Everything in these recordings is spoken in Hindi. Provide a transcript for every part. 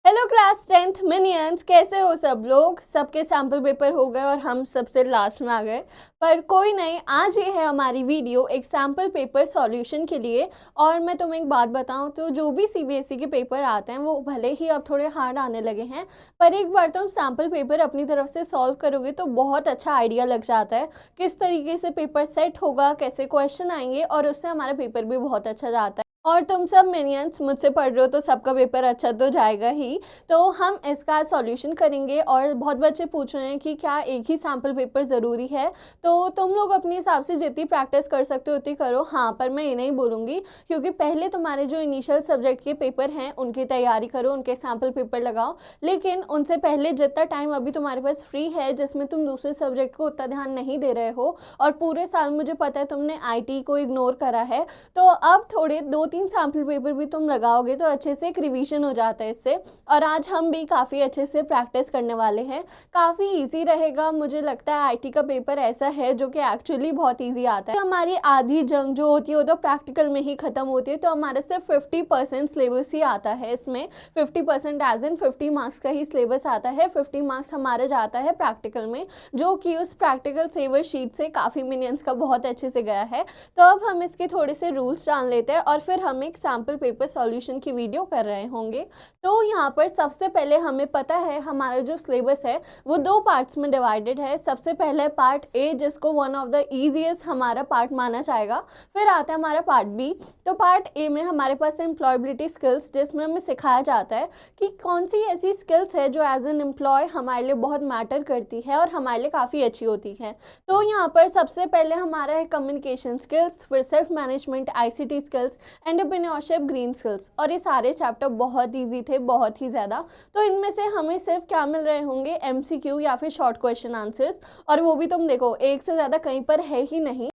हेलो क्लास 10th मिनियंस, कैसे हो सब लोग। सबके सैम्पल पेपर हो गए और हम सबसे लास्ट में आ गए, पर कोई नहीं। आज ये है हमारी वीडियो एक सैम्पल पेपर सॉल्यूशन के लिए। और मैं तुम्हें एक बात बताऊं तो जो भी सीबीएसई के पेपर आते हैं वो भले ही अब थोड़े हार्ड आने लगे हैं, पर एक बार तुम सैम्पल पेपर अपनी तरफ से सॉल्व करोगे तो बहुत अच्छा आइडिया लग जाता है किस तरीके से पेपर सेट होगा, कैसे क्वेश्चन आएंगे, और उससे हमारा पेपर भी बहुत अच्छा जाता है। और तुम सब मिनियंस मुझसे पढ़ रहे हो तो सबका पेपर अच्छा तो जाएगा ही। तो हम इसका सॉल्यूशन करेंगे। और बहुत बच्चे पूछ रहे हैं कि क्या एक ही सैम्पल पेपर ज़रूरी है, तो तुम लोग अपने हिसाब से जितनी प्रैक्टिस कर सकते हो उतनी करो। हाँ, पर मैं ये नहीं बोलूँगी, क्योंकि पहले तुम्हारे जो इनिशियल सब्जेक्ट के पेपर हैं उनकी तैयारी करो, उनके सैम्पल पेपर लगाओ। लेकिन उनसे पहले जितना टाइम अभी तुम्हारे पास फ्री है, जिसमें तुम दूसरे सब्जेक्ट को उतना ध्यान नहीं दे रहे हो, और पूरे साल मुझे पता है तुमने IT को इग्नोर करा है, तो अब थोड़े 2-3 सैम्पल पेपर भी तुम लगाओगे तो अच्छे से एक रिवीजन हो जाता है इससे। और आज हम भी काफ़ी अच्छे से प्रैक्टिस करने वाले हैं। काफ़ी इजी रहेगा, मुझे लगता है IT का पेपर ऐसा है जो कि एक्चुअली बहुत इजी आता है। तो हमारी आधी जंग जो होती है वो तो प्रैक्टिकल में ही ख़त्म होती है, तो हमारा सिर्फ 50% सिलेबस ही आता है इसमें। 50% एज इन 50 मार्क्स का ही सिलेबस आता है। 50 मार्क्स हमारा जाता है प्रैक्टिकल में, जो कि उस प्रैक्टिकल सेवर शीट से काफ़ी मिनियंस का बहुत अच्छे से गया है। तो अब हम इसके थोड़े से रूल्स जान लेते हैं और फिर हम एक सैम्पल पेपर सॉल्यूशन की वीडियो कर रहे होंगे। तो यहाँ पर सबसे पहले हमें पता है हमारा जो सिलेबस है वो 2 पार्ट्स में डिवाइडेड है। सबसे पहले पार्ट ए, जिसको वन ऑफ द ईजीएस्ट हमारा पार्ट माना जाएगा। फिर आता है हमारा पार्ट बी। तो पार्ट ए में हमारे पास एम्प्लॉयबिलिटी स्किल्स, जिसमें हमें सिखाया जाता है कि कौन सी ऐसी स्किल्स है जो एज एन एम्प्लॉय हमारे लिए बहुत मैटर करती है और हमारे लिए काफ़ी अच्छी होती है। तो यहाँ पर सबसे पहले हमारा है कम्युनिकेशन स्किल्स, फिर self management, ICT skills, entrepreneurship, green skills. और ये सारे चैप्टर बहुत इजी थे, बहुत ही ज़्यादा। तो इनमें से हमें सिर्फ क्या मिल रहे होंगे, MCQ या फिर शॉर्ट क्वेश्चन आंसर्स, और वो भी तुम देखो एक से ज़्यादा कहीं पर है ही नहीं।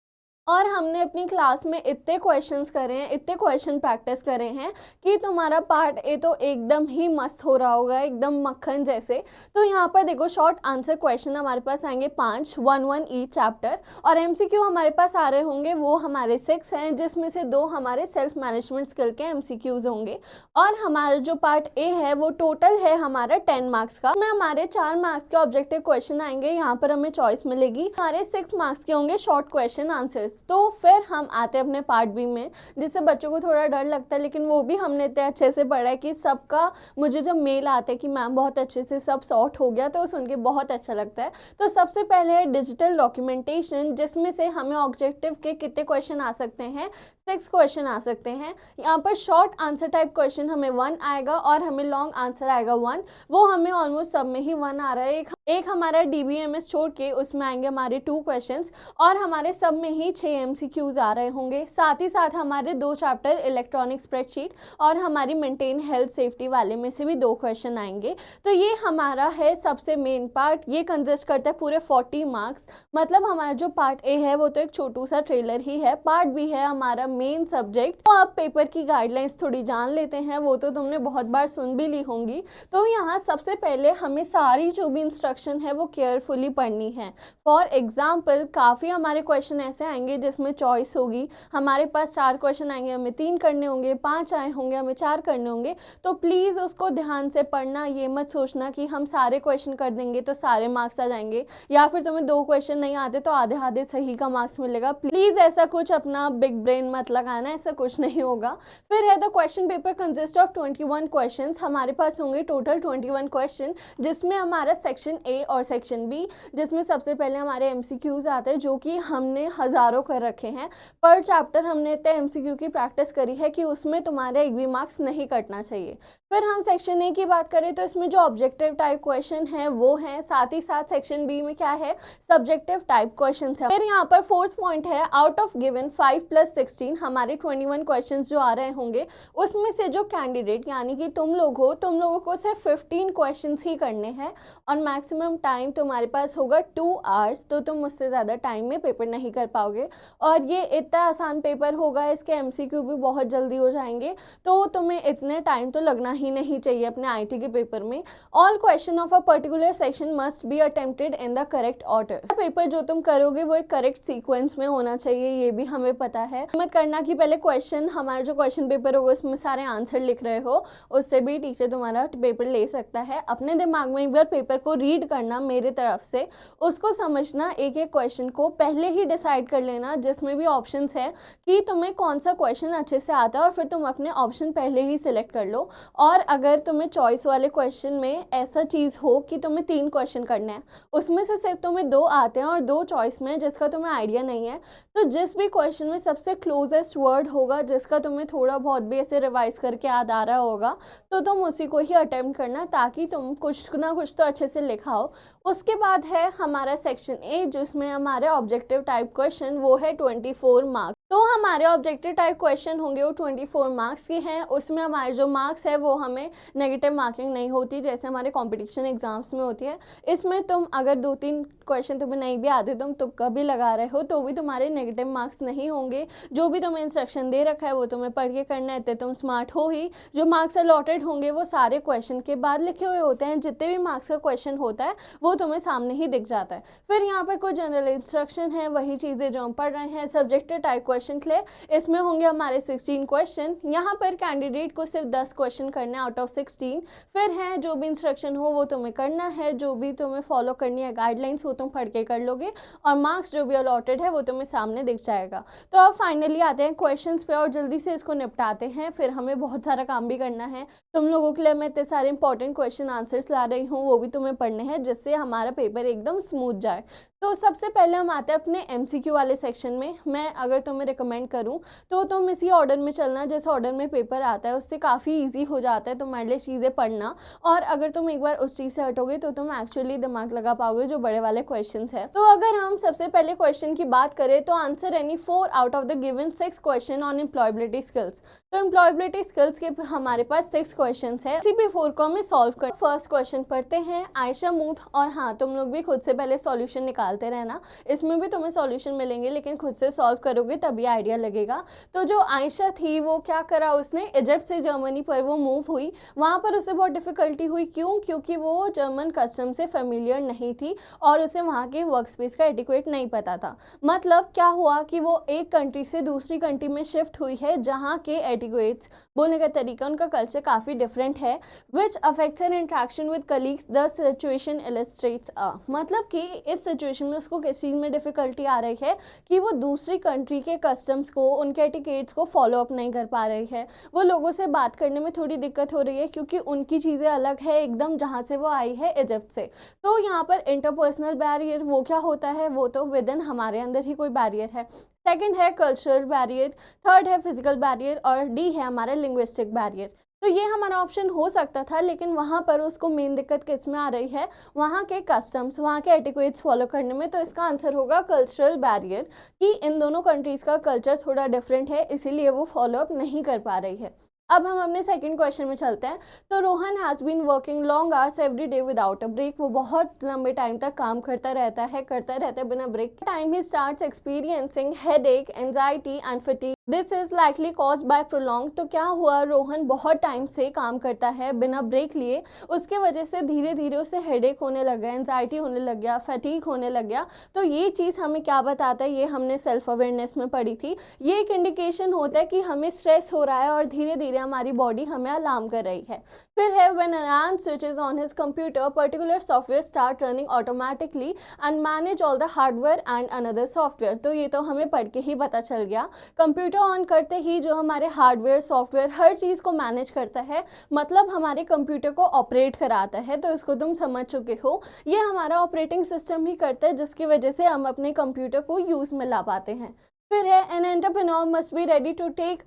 और हमने अपनी क्लास में इतने क्वेश्चंस करे हैं, इतने क्वेश्चन प्रैक्टिस करे हैं कि तुम्हारा पार्ट ए तो एकदम ही मस्त हो रहा होगा, एकदम मक्खन जैसे। तो यहाँ पर देखो शॉर्ट आंसर क्वेश्चन हमारे पास आएंगे 5, 1 ईच चैप्टर। और MCQ हमारे पास आ रहे होंगे, वो हमारे 6 हैं, जिसमें से 2 हमारे सेल्फ मैनेजमेंट स्किल के MCQs होंगे। और हमारा जो पार्ट ए है वो टोटल है हमारा 10 मार्क्स का। हमारे 4 मार्क्स के ऑब्जेक्टिव क्वेश्चन आएंगे, यहाँ पर हमें चॉइस मिलेगी। हमारे 6 मार्क्स के होंगे शॉर्ट क्वेश्चन आंसर्स। तो फिर हम आते हैं अपने पार्ट बी में, जिससे बच्चों को थोड़ा डर लगता है, लेकिन वो भी हमने इतने अच्छे से पढ़ा है कि सबका मुझे जब मेल आता है कि मैम बहुत अच्छे से सब सॉर्ट हो गया, तो सुन के बहुत अच्छा लगता है। तो सबसे पहले है डिजिटल डॉक्यूमेंटेशन, जिसमें से हमें ऑब्जेक्टिव के कितने क्वेश्चन आ सकते हैं, 6 क्वेश्चन आ सकते हैं। यहाँ पर शॉर्ट आंसर टाइप क्वेश्चन हमें 1 आएगा और हमें लॉन्ग आंसर आएगा 1। वो हमें ऑलमोस्ट सब में ही 1 आ रहा है। एक हमारा DBMS छोड़ के उसमें आएंगे हमारे 2 क्वेश्चंस, और हमारे सब में ही 6 MCQs आ रहे होंगे। साथ ही साथ हमारे 2 चैप्टर इलेक्ट्रॉनिक स्प्रेडशीट और हमारी मेंटेन हेल्थ सेफ्टी वाले में से भी 2 क्वेश्चन आएंगे। तो ये हमारा है सबसे मेन पार्ट। ये कंसिस्ट करता है पूरे 40 मार्क्स। मतलब हमारा जो पार्ट ए है वो तो एक छोटू सा ट्रेलर ही है। पार्ट बी है हमारा मेन सब्जेक्ट। तो अब पेपर की गाइडलाइंस थोड़ी जान लेते हैं, वो तो तुमने बहुत बार सुन भी ली होंगी। तो यहाँ सबसे पहले हमें सारी जो भी इंस्ट्रक्शन है वो केयरफुली पढ़नी है। फॉर एग्जाम्पल काफ़ी हमारे क्वेश्चन ऐसे आएंगे जिसमें चॉइस होगी। हमारे पास 4 क्वेश्चन आएंगे, हमें 3 करने होंगे, 5 आए होंगे, हमें 4 करने होंगे। तो प्लीज़ उसको ध्यान से पढ़ना। ये मत सोचना कि हम सारे क्वेश्चन कर देंगे तो सारे मार्क्स आ जाएंगे, या फिर तुम्हें 2 क्वेश्चन नहीं आते तो आधे आधे सही का मार्क्स मिलेगा। प्लीज़ ऐसा कुछ अपना बिग ब्रेन मत लगाना, ऐसा कुछ नहीं होगा। फिर है the question paper consist of 21 question. हमारे पास होंगे टोटल 21 क्वेश्चन, जिसमें हमारा सेक्शन ए और सेक्शन बी, जिसमें सबसे पहले हमारे MCQs आते हैं, जो कि हमने हज़ारों कर रखे हैं। पर चैप्टर हमने इतने MCQ की प्रैक्टिस करी है कि उसमें तुम्हारे एक भी मार्क्स नहीं कटना चाहिए। फिर हम सेक्शन ए की बात करें तो इसमें जो ऑब्जेक्टिव टाइप क्वेश्चन है वो है, साथ ही साथ सेक्शन बी में क्या है, सब्जेक्टिव टाइप क्वेश्चन है। फिर यहाँ पर 4th पॉइंट है, आउट ऑफ गिवन 5 + 16 हमारे 21 क्वेश्चन जो आ रहे होंगे, उसमें से जो कैंडिडेट यानी कि तुम लोग हो, तुम लोगों को सिर्फ 15 क्वेश्चन ही करने हैं, और मैक्सिमम मैक्सिमम टाइम तुम्हारे पास होगा 2 आवर्स, तो तुम उससे ज़्यादा टाइम में पेपर नहीं कर पाओगे। और ये इतना आसान पेपर होगा, इसके एमसीक्यू भी बहुत जल्दी हो जाएंगे, तो तुम्हें इतने टाइम तो लगना ही नहीं चाहिए अपने आईटी के पेपर में। All question of a particular section must be attempted in the correct order. Paper जो तुम करोगे वो एक करेक्ट सीक्वेंस में होना चाहिए, ये भी हमें पता है। मत करना कि पहले क्वेश्चन, हमारा जो क्वेश्चन पेपर होगा उसमें सारे आंसर लिख रहे हो, उससे भी टीचर तुम्हारा पेपर ले सकता है। अपने दिमाग में एक बार पेपर को रीड करना मेरे तरफ से, उसको समझना, एक एक क्वेश्चन को पहले ही डिसाइड कर लेना जिसमें भी ऑप्शंस है कि तुम्हें कौन सा क्वेश्चन अच्छे से आता है, और फिर तुम अपने ऑप्शन पहले ही सिलेक्ट कर लो। और अगर तुम्हें चॉइस वाले क्वेश्चन में ऐसा चीज़ हो कि तुम्हें 3 क्वेश्चन करने हैं, उसमें से सिर्फ तुम्हें 2 आते हैं और 2 चॉइस में जिसका तुम्हें आइडिया नहीं है, तो जिस भी क्वेश्चन में सबसे क्लोजेस्ट वर्ड होगा जिसका तुम्हें थोड़ा बहुत भी ऐसे रिवाइज करके याद आ रहा होगा, तो तुम उसी को ही अटेम्प्ट करना, ताकि तुम कुछ ना कुछ तो अच्छे से लिखा हो। उसके बाद है हमारा सेक्शन ए, जिसमें हमारे ऑब्जेक्टिव टाइप क्वेश्चन, वो है 24 मार्क्स। तो हमारे ऑब्जेक्टिव टाइप क्वेश्चन होंगे वो 24 मार्क्स के हैं। उसमें हमारे जो मार्क्स है वो हमें नेगेटिव मार्किंग नहीं होती जैसे हमारे कंपटीशन एग्जाम्स में होती है। इसमें तुम अगर 2-3 क्वेश्चन तुम्हें नहीं भी आते, तुम तुक्का भी लगा रहे हो, तो भी तुम्हारे नेगेटिव मार्क्स नहीं होंगे। जो भी तुम्हें इंस्ट्रक्शन दे रखा है वो तुम्हें पढ़ के करना है, तो तुम स्मार्ट हो ही। जो मार्क्स अलॉटेड होंगे वो सारे क्वेश्चन के बाद लिखे हुए होते हैं, जितने भी मार्क्स का क्वेश्चन होता है वो तुम्हें सामने ही दिख जाता है। फिर यहाँ पर कुछ जनरल इंस्ट्रक्शन है, वही चीज़ें जो हम पढ़ रहे हैं। सब्जेक्टिव टाइप क्वेश्चन के लिए इसमें होंगे हमारे 16 क्वेश्चन। यहाँ पर कैंडिडेट को सिर्फ 10 क्वेश्चन करने आउट ऑफ 16। फिर है जो भी इंस्ट्रक्शन हो वो तुम्हें करना है, जो भी तुम्हें फॉलो करनी है गाइडलाइंस वो तुम पढ़ के कर लोगे, और मार्क्स जो भी अलॉटेड है वो तुम्हें सामने दिख जाएगा। तो अब फाइनली आते हैं क्वेश्चंस पे और जल्दी से इसको निपटाते हैं, फिर हमें बहुत सारा काम भी करना है। तुम लोगों के लिए मैं इतने सारे इंपॉर्टेंट क्वेश्चन आंसर्स ला रही हूँ, वो भी तुम्हें पढ़ने हैं, जिससे हमारा पेपर एकदम स्मूथ जाए। तो सबसे पहले हम आते हैं अपने एमसीक्यू वाले सेक्शन में। मैं अगर तुम्हें रिकमेंड करूं तो तुम इसी ऑर्डर में चलना जिस ऑर्डर में पेपर आता है, उससे काफ़ी इजी हो जाता है तुम्हारे लिए चीज़ें पढ़ना। और अगर तुम एक बार उस चीज़ से हटोगे तो तुम एक्चुअली दिमाग लगा पाओगे जो बड़े वाले क्वेश्चंस है। तो अगर हम सबसे पहले क्वेश्चन की बात करें तो answer any 4 out of the given 6 question on employability skills. तो एम्प्लॉयबिलिटी स्किल्स के हमारे पास 6 क्वेश्चन है, इसी पे 4 को हमें सॉल्व कर। फर्स्ट क्वेश्चन पढ़ते हैं, आयशा मूड। और हाँ, तुम लोग भी खुद से पहले सॉल्यूशन निकालते रहना, इसमें भी तुम्हें सॉल्यूशन मिलेंगे, लेकिन खुद से सॉल्व करोगे तभी आइडिया लगेगा। तो जो आयशा थी वो क्या करा, उसने इजिप्ट से जर्मनी पर वो मूव हुई। वहाँ पर उसे बहुत डिफिकल्टी हुई, क्यों? क्योंकि वो जर्मन कस्टम से फेमिलियर नहीं थी और उसे वहाँ के वर्क स्पेस का एटिक्वेट नहीं पता था। मतलब क्या हुआ कि वो एक कंट्री से दूसरी कंट्री में शिफ्ट हुई है जहाँ के एटिक्वेट्स, बोलने का तरीका, उनका कल्चर काफ़ी डिफरेंट है, which affects an interaction with colleagues. The situation illustrates मतलब कि इस सिचुएशन में उसको किस चीज़ में डिफ़िकल्टी आ रही है कि वो दूसरी कंट्री के कस्टम्स को, उनके एटिकेट्स को फॉलो अप नहीं कर पा रही है। वो लोगों से बात करने में थोड़ी दिक्कत हो रही है क्योंकि उनकी चीज़ें अलग है एकदम जहाँ से वो आई है, इजिप्ट से। तो यहाँ पर इंटरपर्सनल बैरियर वो क्या होता है, वो तो विद इन हमारे अंदर ही कोई बैरियर है। सेकंड है कल्चरल बैरियर, थर्ड है फिजिकल बैरियर, और डी है हमारा लिंग्विस्टिक बैरियर। तो ये हमारा ऑप्शन हो सकता था, लेकिन वहाँ पर उसको मेन दिक्कत किस में आ रही है, वहाँ के कस्टम्स, वहाँ के एटिक्वेट्स फॉलो करने में। तो इसका आंसर होगा कल्चरल बैरियर, कि इन दोनों कंट्रीज़ का कल्चर थोड़ा डिफरेंट है, इसीलिए वो फॉलो अप नहीं कर पा रही है। अब हम अपने सेकंड क्वेश्चन में चलते हैं। तो Rohan has been working long hours every day without a break. वो बहुत लंबे टाइम तक काम करता रहता है बिना ब्रेक। टाइम ही starts experiencing headache, anxiety and fatigue. This is likely caused by prolong. तो क्या हुआ, रोहन बहुत टाइम से काम करता है बिना ब्रेक लिए, उसके वजह से धीरे धीरे उसे हेडेक होने लग गया, एंजाइटी होने लग गया, फटीग होने लग गया। तो ये चीज़ हमें क्या बताता है, ये हमने सेल्फ अवेयरनेस में पढ़ी थी। ये एक इंडिकेशन होता है कि हमें स्ट्रेस हो रहा है और धीरे धीरे हमारी बॉडी हमें अलार्म कर रही है। फिर है when Ayaan switches on his computer, particular software start running automatically and manage all the hardware and another software. तो ये तो हमें पढ़ के ही पता चल गया। कंप्यूटर ऑन करते ही जो हमारे हार्डवेयर, सॉफ्टवेयर, हर चीज़ को मैनेज करता है, मतलब हमारे कंप्यूटर को ऑपरेट कराता है। तो इसको तुम समझ चुके हो, ये हमारा ऑपरेटिंग सिस्टम ही करता है, जिसकी वजह से हम अपने कंप्यूटर को यूज़ में ला पाते हैं। फिर है an entrepreneur must be ready to take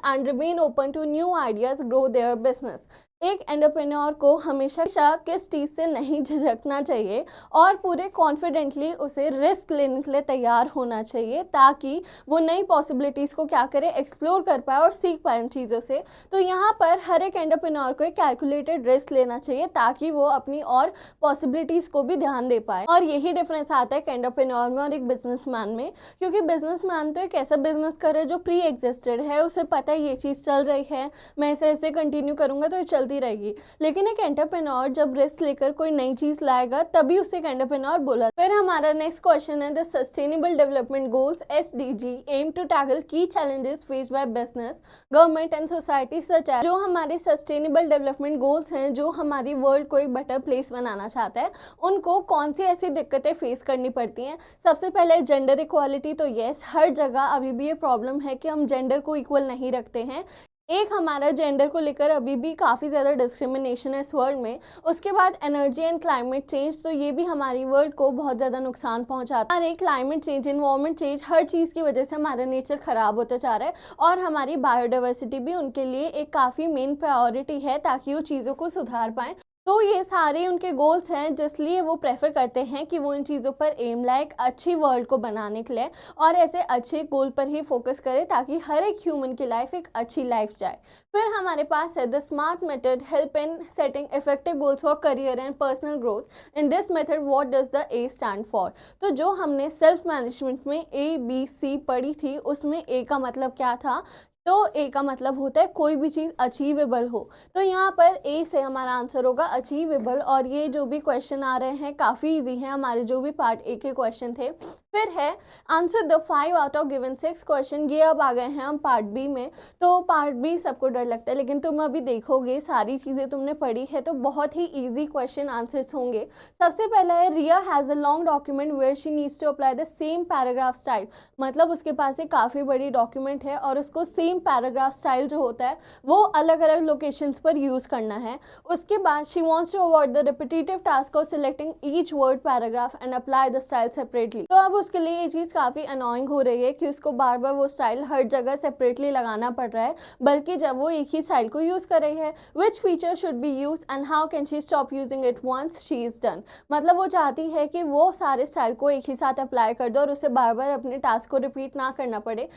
and remain open to new ideas, grow their business. एक एंटरप्रेन्योर को हमेशा किस चीज़ से नहीं झिझकना चाहिए और पूरे कॉन्फिडेंटली उसे रिस्क लेने के लिए तैयार होना चाहिए, ताकि वो नई पॉसिबिलिटीज़ को क्या करे, एक्सप्लोर कर पाए और सीख पाए उन चीज़ों से। तो यहाँ पर हर एक एंटरप्रेन्योर को एक कैलकुलेटेड रिस्क लेना चाहिए ताकि वो अपनी और पॉसिबिलिटीज़ को भी ध्यान दे पाए। और यही डिफरेंस आता है एक एंटरप्रेन्योर में और एक बिजनेसमैन में, क्योंकि बिजनेसमैन तो एक ऐसा बिजनेस करे जो प्री एग्जिस्टेड है, उसे पता है ये चीज़ चल रही है, मैं इसे ऐसे कंटिन्यू करूँगा तो ये चलती रहेगी। लेकिन एक एंटरप्रेन्योर जब रिस्क लेकर कोई नई चीज लाएगा तभी उसे एक एंटरप्रेन्योर बोला। फिर हमारा नेक्स्ट क्वेश्चन है, the sustainable development goals SDG aim to tackle की challenges faced by business, government and society such as. जो हमारे सस्टेनेबल डेवलपमेंट गोल्स हैं, जो हमारी वर्ल्ड को एक बेटर प्लेस बनाना चाहता है, उनको कौन सी ऐसी दिक्कतें फेस करनी पड़ती हैं। सबसे पहले जेंडर इक्वालिटी। तो यस, हर जगह अभी भी ये प्रॉब्लम है कि हम जेंडर को इक्वल नहीं रखते हैं। एक हमारा जेंडर को लेकर अभी भी काफ़ी ज़्यादा डिस्क्रिमिनेशन है इस वर्ल्ड में। उसके बाद एनर्जी एंड क्लाइमेट चेंज, तो ये भी हमारी वर्ल्ड को बहुत ज़्यादा नुकसान पहुंचाता है। हमारे क्लाइमेट चेंज, इन्वायरमेंट चेंज, हर चीज़ की वजह से हमारा नेचर ख़राब होता जा रहा है और हमारी बायोडाइवर्सिटी भी उनके लिए एक काफ़ी मेन प्रायोरिटी है ताकि वो चीज़ों को सुधार पाएँ। तो ये सारे उनके गोल्स हैं, जिसलिए वो प्रेफर करते हैं कि वो इन चीज़ों पर एम लाए एक अच्छी वर्ल्ड को बनाने के लिए और ऐसे अच्छे गोल पर ही फोकस करें ताकि हर एक ह्यूमन की लाइफ एक अच्छी लाइफ जाए। फिर हमारे पास है the smart method help in setting effective goals for career and personal growth. In this method what does the A stand for. तो जो हमने सेल्फ मैनेजमेंट में ABC पढ़ी थी, उसमें ए का मतलब क्या था, तो ए का मतलब होता है कोई भी चीज़ अचीवेबल हो। तो यहाँ पर ए से हमारा आंसर होगा अचीवेबल। और ये जो भी क्वेश्चन आ रहे हैं काफ़ी इजी हैं, हमारे जो भी पार्ट ए के क्वेश्चन थे। फिर है answer the 5 out of given 6 question. ये अब आ गए हैं हम पार्ट बी में। तो पार्ट बी सबको डर लगता है, लेकिन तुम अभी देखोगे सारी चीज़ें तुमने पढ़ी है तो बहुत ही ईजी क्वेश्चन आंसर्स होंगे। सबसे पहला है, Riya has a long document where she needs to apply the same paragraph style. मतलब उसके पास एक काफ़ी बड़ी डॉक्यूमेंट है और उसको सेम पैराग्राफ स्टाइल जो होता है वो अलग अलग लोकेशंस पर यूज़ करना है। उसके बाद she wants to avoid the repetitive task of selecting each word paragraph and apply the style separately. तो अब उसके लिए ये चीज़ काफ़ी अनोइंग हो रही है कि उसको बार बार वो स्टाइल हर जगह सेपरेटली लगाना पड़ रहा है, बल्कि जब वो एक ही स्टाइल को यूज़ कर रही है। Which feature should be use and how can she stop using it once she is done. मतलब वो चाहती है कि वो सारे स्टाइल को एक ही साथ अप्लाई कर दो और उसे बार बार अपने टास्क को रिपीट ना करना पड़े।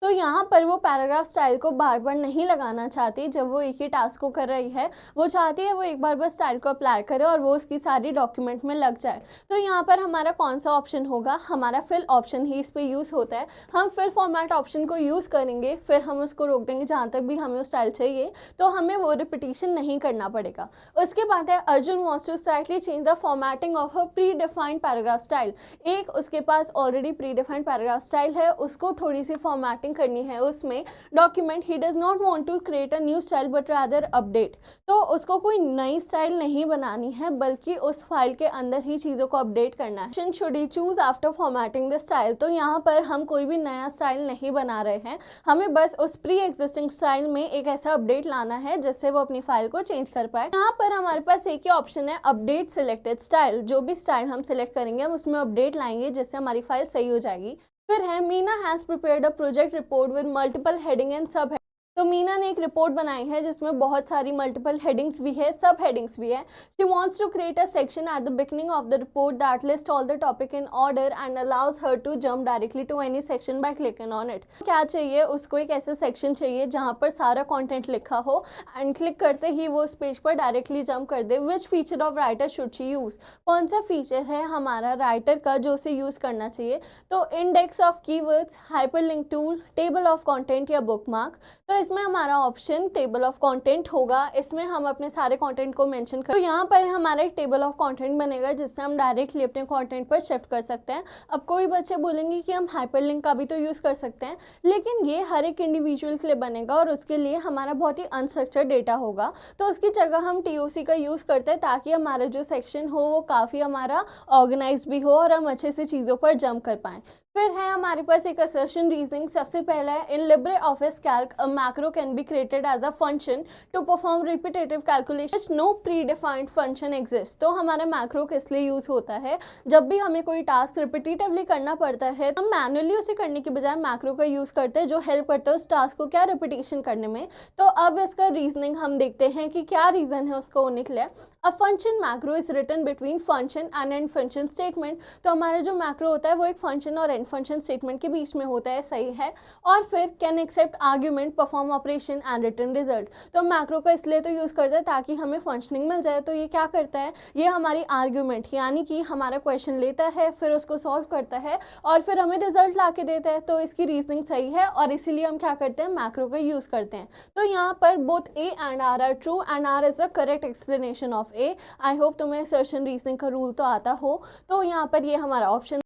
तो यहाँ पर वो पैराग्राफ स्टाइल को बार बार नहीं लगाना चाहती जब वो एक ही टास्क को कर रही है। वो चाहती है वो एक बार बस स्टाइल को अप्लाई करे और वो उसकी सारी डॉक्यूमेंट में लग जाए। तो यहाँ पर हमारा कौन सा ऑप्शन होगा, हमारा फिल ऑप्शन ही इस पर यूज़ होता है। हम फिल फॉर्मेट ऑप्शन को यूज़ करेंगे, फिर हम उसको रोक देंगे जहाँ तक भी हमें वो स्टाइल चाहिए, तो हमें वो रिपीटिशन नहीं करना पड़ेगा। उसके बाद है Arjun wants to slightly change the formatting of a predefined paragraph style. एक उसके पास already predefined paragraph style है, उसको थोड़ी सी फॉर्मेटिंग करनी है उसमें document. He does not want to create a new style but rather update. तो उसको कोई नई स्टाइल नहीं बनानी है, बल्कि उस फाइल के अंदर ही चीज़ों को अपडेट करना है। Option should he choose after formatting the style. तो यहाँ पर हम कोई भी नया स्टाइल नहीं बना रहे हैं, हमें बस उस प्री एग्जिस्टिंग स्टाइल में एक ऐसा अपडेट लाना है जिससे वो अपनी फाइल को चेंज कर पाए। यहाँ पर हमारे पास एक ही ऑप्शन है, अपडेट सिलेक्टेड स्टाइल। जो भी स्टाइल हम सिलेक्ट करेंगे हम उसमें अपडेट लाएंगे जिससे हमारी फाइल सही हो जाएगी। फिर है Meena has prepared a project report with multiple heading and सब। तो मीना ने एक रिपोर्ट बनाई है जिसमें बहुत सारी मल्टीपल हेडिंग्स भी है, सब हेडिंग्स भी है। She wants to create a section at the beginning of the report that list all the topic in order and allows her to jump directly to any section by clicking on it. क्या चाहिए उसको, एक ऐसा सेक्शन चाहिए जहां पर सारा कंटेंट लिखा हो एंड क्लिक करते ही वो उस पेज पर डायरेक्टली जंप कर दे। Which feature of writer should she use. कौन सा फीचर है हमारा राइटर का जो उसे यूज़ करना चाहिए। तो index of keywords, hyperlink tool, table of content या बुकमार्क। तो इसमें हमारा ऑप्शन टेबल ऑफ कंटेंट होगा, इसमें हम अपने सारे कंटेंट को मेंशन कर। तो यहाँ पर हमारा एक टेबल ऑफ कंटेंट बनेगा जिससे हम डायरेक्टली अपने कंटेंट पर शिफ्ट कर सकते हैं। अब कोई बच्चे बोलेंगे कि हम हाइपरलिंक का भी तो यूज़ कर सकते हैं, लेकिन ये हर एक इंडिविजुअल के लिए बनेगा और उसके लिए हमारा बहुत ही अनस्ट्रक्चर्ड डेटा होगा। तो उसकी जगह हम TOC का यूज़ करते हैं ताकि हमारा जो सेक्शन हो वो काफ़ी हमारा ऑर्गेनाइज भी हो और हम अच्छे से चीज़ों पर जंप कर पाएँ। फिर है हमारे पास एक असर्शन रीजनिंग। सबसे पहला है, in Libre office Calc a macro can be created as a function to perform repetitive calculation, no predefined function exist. तो हमारा मैक्रो किस लिए यूज होता है? जब भी हमें कोई टास्क रिपीटेटिवली करना पड़ता है, हम मैनुअली उसे करने के बजाय मैक्रो का यूज करते हैं, जो हेल्प करता है उस टास्क को क्या रिपीटेशन करने में। तो अब इसका रीजनिंग हम देखते हैं कि क्या रीजन है उसको निकले। A function macro is written between function and end function statement. तो हमारा जो मैक्रो होता है वो एक फंक्शन और एंड फंक्शन स्टेटमेंट के बीच में होता है, सही है। और फिर can accept argument, perform operation and return result. तो मैक्रो का इसलिए तो यूज करता है ताकि हमें फंक्शनिंग मिल जाए। तो ये क्या करता है, ये हमारी आर्ग्यूमेंट यानी कि हमारा क्वेश्चन लेता है, फिर उसको सॉल्व करता है और फिर हमें रिजल्ट ला के देता है। तो इसकी रीजनिंग सही है और इसीलिए हम क्या करते हैं, मैक्रो का यूज करते हैं। तो यहाँ पर both A and R are true and R is the correct explanation of A. I hope तुम्हें असर्शन रीजनिंग का रूल तो आता हो। तो यहाँ पर ये हमारा ऑप्शन।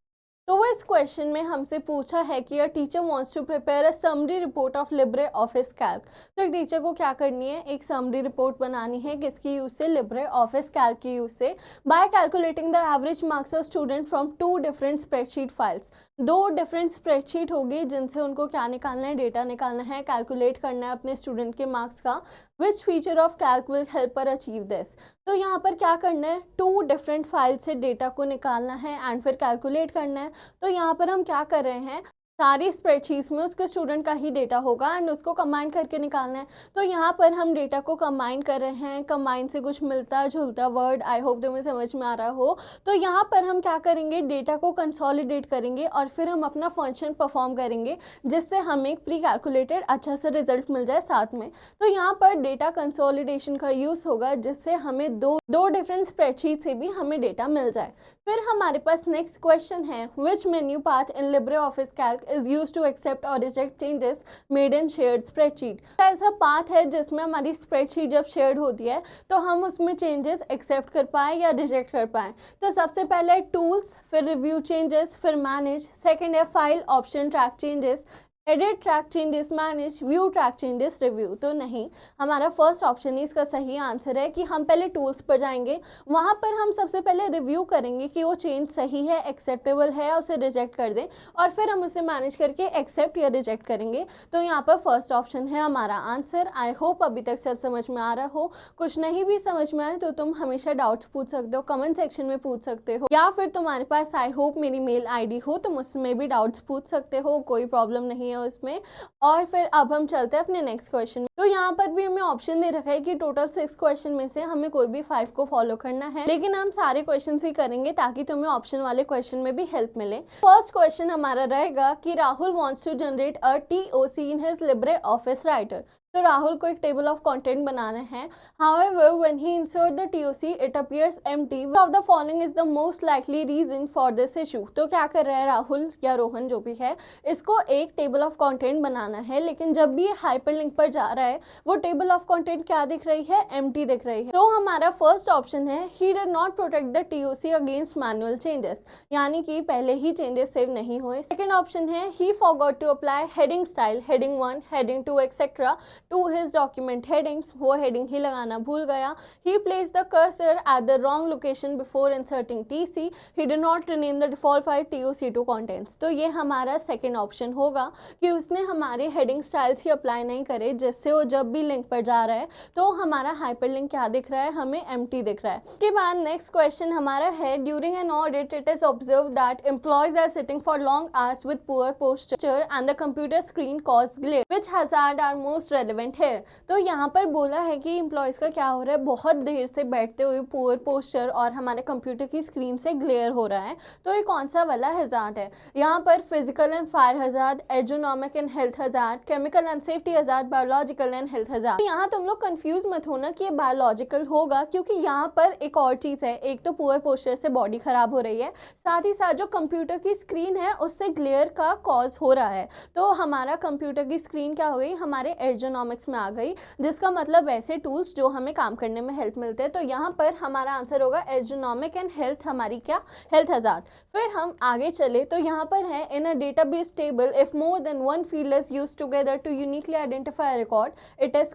तो वो इस क्वेश्चन में हमसे पूछा है कि a teacher wants to prepare a summary report of LibreOffice Calc. तो एक टीचर को क्या करनी है, एक समरी रिपोर्ट बनानी है, किसकी यूज से, लिब्रे ऑफिस कैल्क की यूज से। Bye calculating the average marks of student from 2 different spreadsheet files. 2 different spreadsheet होगी जिनसे उनको क्या निकालना है, डेटा निकालना है, कैलकुलेट करना है अपने स्टूडेंट के मार्क्स का। विच feature of Calc will help पर अचीव दिस। तो यहाँ पर क्या करना है, 2 डिफरेंट फाइल से डेटा को निकालना है एंड फिर कैलकुलेट करना है। तो यहाँ पर हम क्या कर रहे हैं, सारी स्प्रेडशीट्स में उसके स्टूडेंट का ही डेटा होगा एंड उसको कंबाइन करके निकालना है। तो यहाँ पर हम डेटा को कंबाइन कर रहे हैं, कंबाइन से कुछ मिलता जुलता वर्ड, आई होप तुम्हें समझ में आ रहा हो। तो यहाँ पर हम क्या करेंगे, डेटा को कंसोलिडेट करेंगे और फिर हम अपना फंक्शन परफॉर्म करेंगे जिससे हमें प्री कैलकुलेटेड अच्छा सा रिजल्ट मिल जाए साथ में। तो यहाँ पर डेटा कंसोलिडेशन का यूज होगा जिससे हमें दो डिफरेंट स्प्रेडशीट से भी हमें डेटा मिल जाए। फिर हमारे पास नेक्स्ट क्वेश्चन है, विच menu path in Libre office Calc is used to accept or reject changes made in shared spreadsheet। ऐसा पाथ है जिसमें हमारी स्प्रेडशीट जब शेयर्ड होती है तो हम उसमें चेंजेस एक्सेप्ट कर पाए या रिजेक्ट कर पाए। तो सबसे पहले टूल्स, फिर रिव्यू चेंजेस, फिर मैनेज। सेकंड है file option track changes, edit track changes manage, view track changes review. तो नहीं, हमारा फर्स्ट ऑप्शन ही इसका सही आंसर है कि हम पहले टूल्स पर जाएंगे, वहाँ पर हम सबसे पहले रिव्यू करेंगे कि वो चेंज सही है, एक्सेप्टेबल है, उसे रिजेक्ट कर दें और फिर हम उसे मैनेज करके एक्सेप्ट या रिजेक्ट करेंगे। तो यहाँ पर फर्स्ट ऑप्शन है हमारा आंसर। आई होप अभी तक सब समझ में आ रहा हो। कुछ नहीं भी समझ में आए तो तुम हमेशा डाउट्स पूछ सकते हो, कमेंट सेक्शन में पूछ सकते हो, या फिर तुम्हारे पास आई होप मेरी मेल ID हो, तुम उसमें भी डाउट्स पूछ सकते हो, कोई प्रॉब्लम नहीं है उसमें। और फिर अब हम चलते हैं अपने नेक्स्ट क्वेश्चन में। तो यहाँ पर भी हमें ऑप्शन दे रखा है कि टोटल 6 क्वेश्चन में से हमें कोई भी 5 को फॉलो करना है, लेकिन हम सारे क्वेश्चन ही करेंगे ताकि तुम्हें ऑप्शन वाले क्वेश्चन में भी हेल्प मिले। फर्स्ट क्वेश्चन हमारा रहेगा कि Rahul wants to generate a TOC in his Libre office writer. तो राहुल को एक टेबल ऑफ कंटेंट बनाना है। However, when he insert the TOC, it appears empty. Which of the following is the most likely reason for this issue? तो क्या कर रहा है राहुल या रोहन जो भी है, इसको एक टेबल ऑफ कंटेंट बनाना है, लेकिन जब भी ये हाइपरलिंक पर जा रहा है वो टेबल ऑफ कंटेंट क्या दिख रही है, एम्प्टी दिख रही है। तो हमारा फर्स्ट ऑप्शन है, he did not protect the TOC against manual changes, यानी कि पहले ही चेंजेस सेव नहीं हुए। सेकेंड ऑप्शन है, he forgot to apply heading style, heading 1, heading 2 etc. to his document headings, वो heading ही लगाना भूल गया। He placed the cursor at the wrong location before inserting TC. He did not rename the default file TOC to contents। तो ये हमारा सेकेंड ऑप्शन होगा कि उसने हमारे हेडिंग स्टाइल्स ही अप्लाई नहीं करे, जिससे वो जब भी लिंक पर जा रहा है तो हमारा हाइपरलिंक क्या दिख रहा है, हमें एम्प्टी दिख रहा है। उसके बाद नेक्स्ट क्वेश्चन हमारा है, during an audit it is observe that employees are sitting for long hours with poor posture and the computer screen cause glare, which hazard are most relevant है। तो यहाँ पर बोला है कि एम्प्लॉयज का क्या हो रहा है, बहुत देर से बैठते हुए पुअर पोस्चर और हमारे कंप्यूटर की स्क्रीन से ग्लेयर हो रहा है। तो ये कौन सा वाला हजार्ड है, यहाँ पर physical and fire hazard, ergonomic and health hazard, chemical and safety hazard, biological and health hazard. तो यहाँ तुम लोग कंफ्यूज मत होना कि ये बायोलॉजिकल होगा, क्योंकि यहाँ पर एक और चीज है, एक तो पुअर पोस्चर से बॉडी खराब हो रही है, साथ ही साथ जो कंप्यूटर की स्क्रीन है उससे ग्लेयर का कॉज हो रहा है। तो हमारा कंप्यूटर की स्क्रीन क्या हो गई, हमारे एर्गोनॉमिक्स में आ गई, जिसका मतलब ऐसे टूल्स जो हमें काम करने में हेल्प मिलते हैं। तो यहाँ पर हमारा आंसर होगा एर्गोनॉमिक एंड हेल्थ, हमारी क्या, हेल्थ हजार्ड। फिर हम आगे चले तो यहाँ पर है, in a database table if more than one field is used together to uniquely identify a record, it is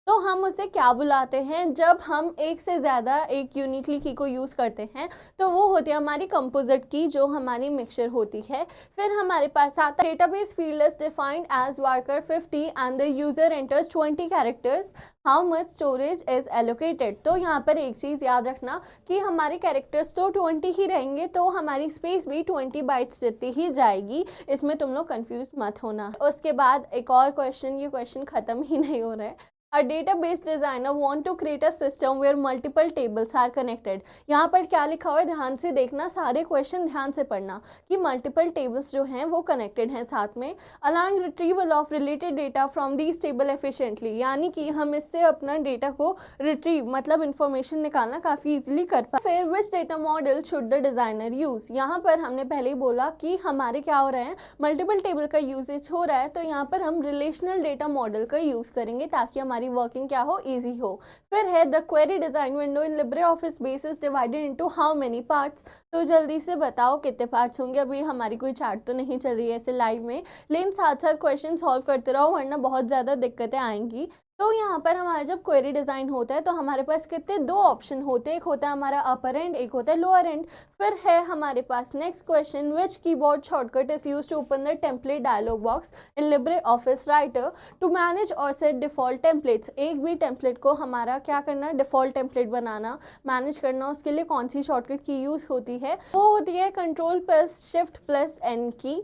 तो हम उसे क्या बुलाते हैं? जब हम एक से ज़्यादा एक यूनिकली की को यूज़ करते हैं तो वो होती है हमारी कंपोजिट की, जो हमारी मिक्सचर होती है। फिर हमारे पास आता है database field is defined as varchar 50 and the user enters 20 characters, how much storage is allocated. तो यहाँ पर एक चीज़ याद रखना कि हमारे कैरेक्टर्स तो 20 ही रहेंगे, तो हमारी स्पेस भी 20 बाइट्स जितनी ही जाएगी, इसमें तुम लोग कंफ्यूज मत होना। उसके बाद एक और क्वेश्चन, ये क्वेश्चन ख़त्म ही नहीं हो रहा है। A database designer want to create a system where multiple tables are connected। यहाँ पर क्या लिखा हुआ है ध्यान से देखना, सारे क्वेश्चन ध्यान से पढ़ना कि मल्टीपल टेबल्स जो हैं वो कनेक्टेड हैं साथ में। allowing retrieval of related data from these table efficiently, यानी कि हम इससे अपना डेटा को रिट्रीव मतलब इंफॉर्मेशन निकालना काफ़ी इजीली कर पाए। फिर which data model should the designer use, यहाँ पर हमने पहले ही बोला कि हमारे क्या हो रहे हैं, मल्टीपल टेबल का यूजेज हो रहा है, तो यहाँ पर हम रिलेशनल डेटा मॉडल का यूज़ करेंगे ताकि हमारी वर्किंग क्या हो, इजी हो। फिर है the query design window in Libre Office base is divided into how many parts. तो जल्दी से बताओ कितने पार्ट्स होंगे। अभी हमारी कोई चार्ट तो नहीं चल रही है ऐसे लाइव में, लेकिन साथ साथ क्वेश्चन सॉल्व करते रहो वरना बहुत ज़्यादा दिक्कतें आएंगी। तो यहाँ पर हमारा जब क्वेरी डिज़ाइन होता है तो हमारे पास कितने दो ऑप्शन होते हैं, एक होता है हमारा अपर एंड, एक होता है लोअर एंड। फिर है हमारे पास next question, which keyboard shortcut is use to open the template dialog box in Libre office writer to manage और सेट डिफॉल्ट टेम्पलेट्स। एक भी टेम्पलेट को हमारा क्या करना, डिफॉल्ट टेम्पलेट बनाना, मैनेज करना, उसके लिए कौन सी शॉर्टकट की यूज़ होती है, वो होती है control plus shift plus N key.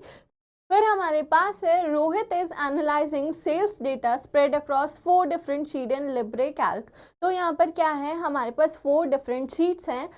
फिर हमारे पास है Rohit is analysing sales data spread across 4 different sheet in LibreOffice. तो यहाँ पर क्या है, हमारे पास 4 डिफरेंट शीट्स हैं।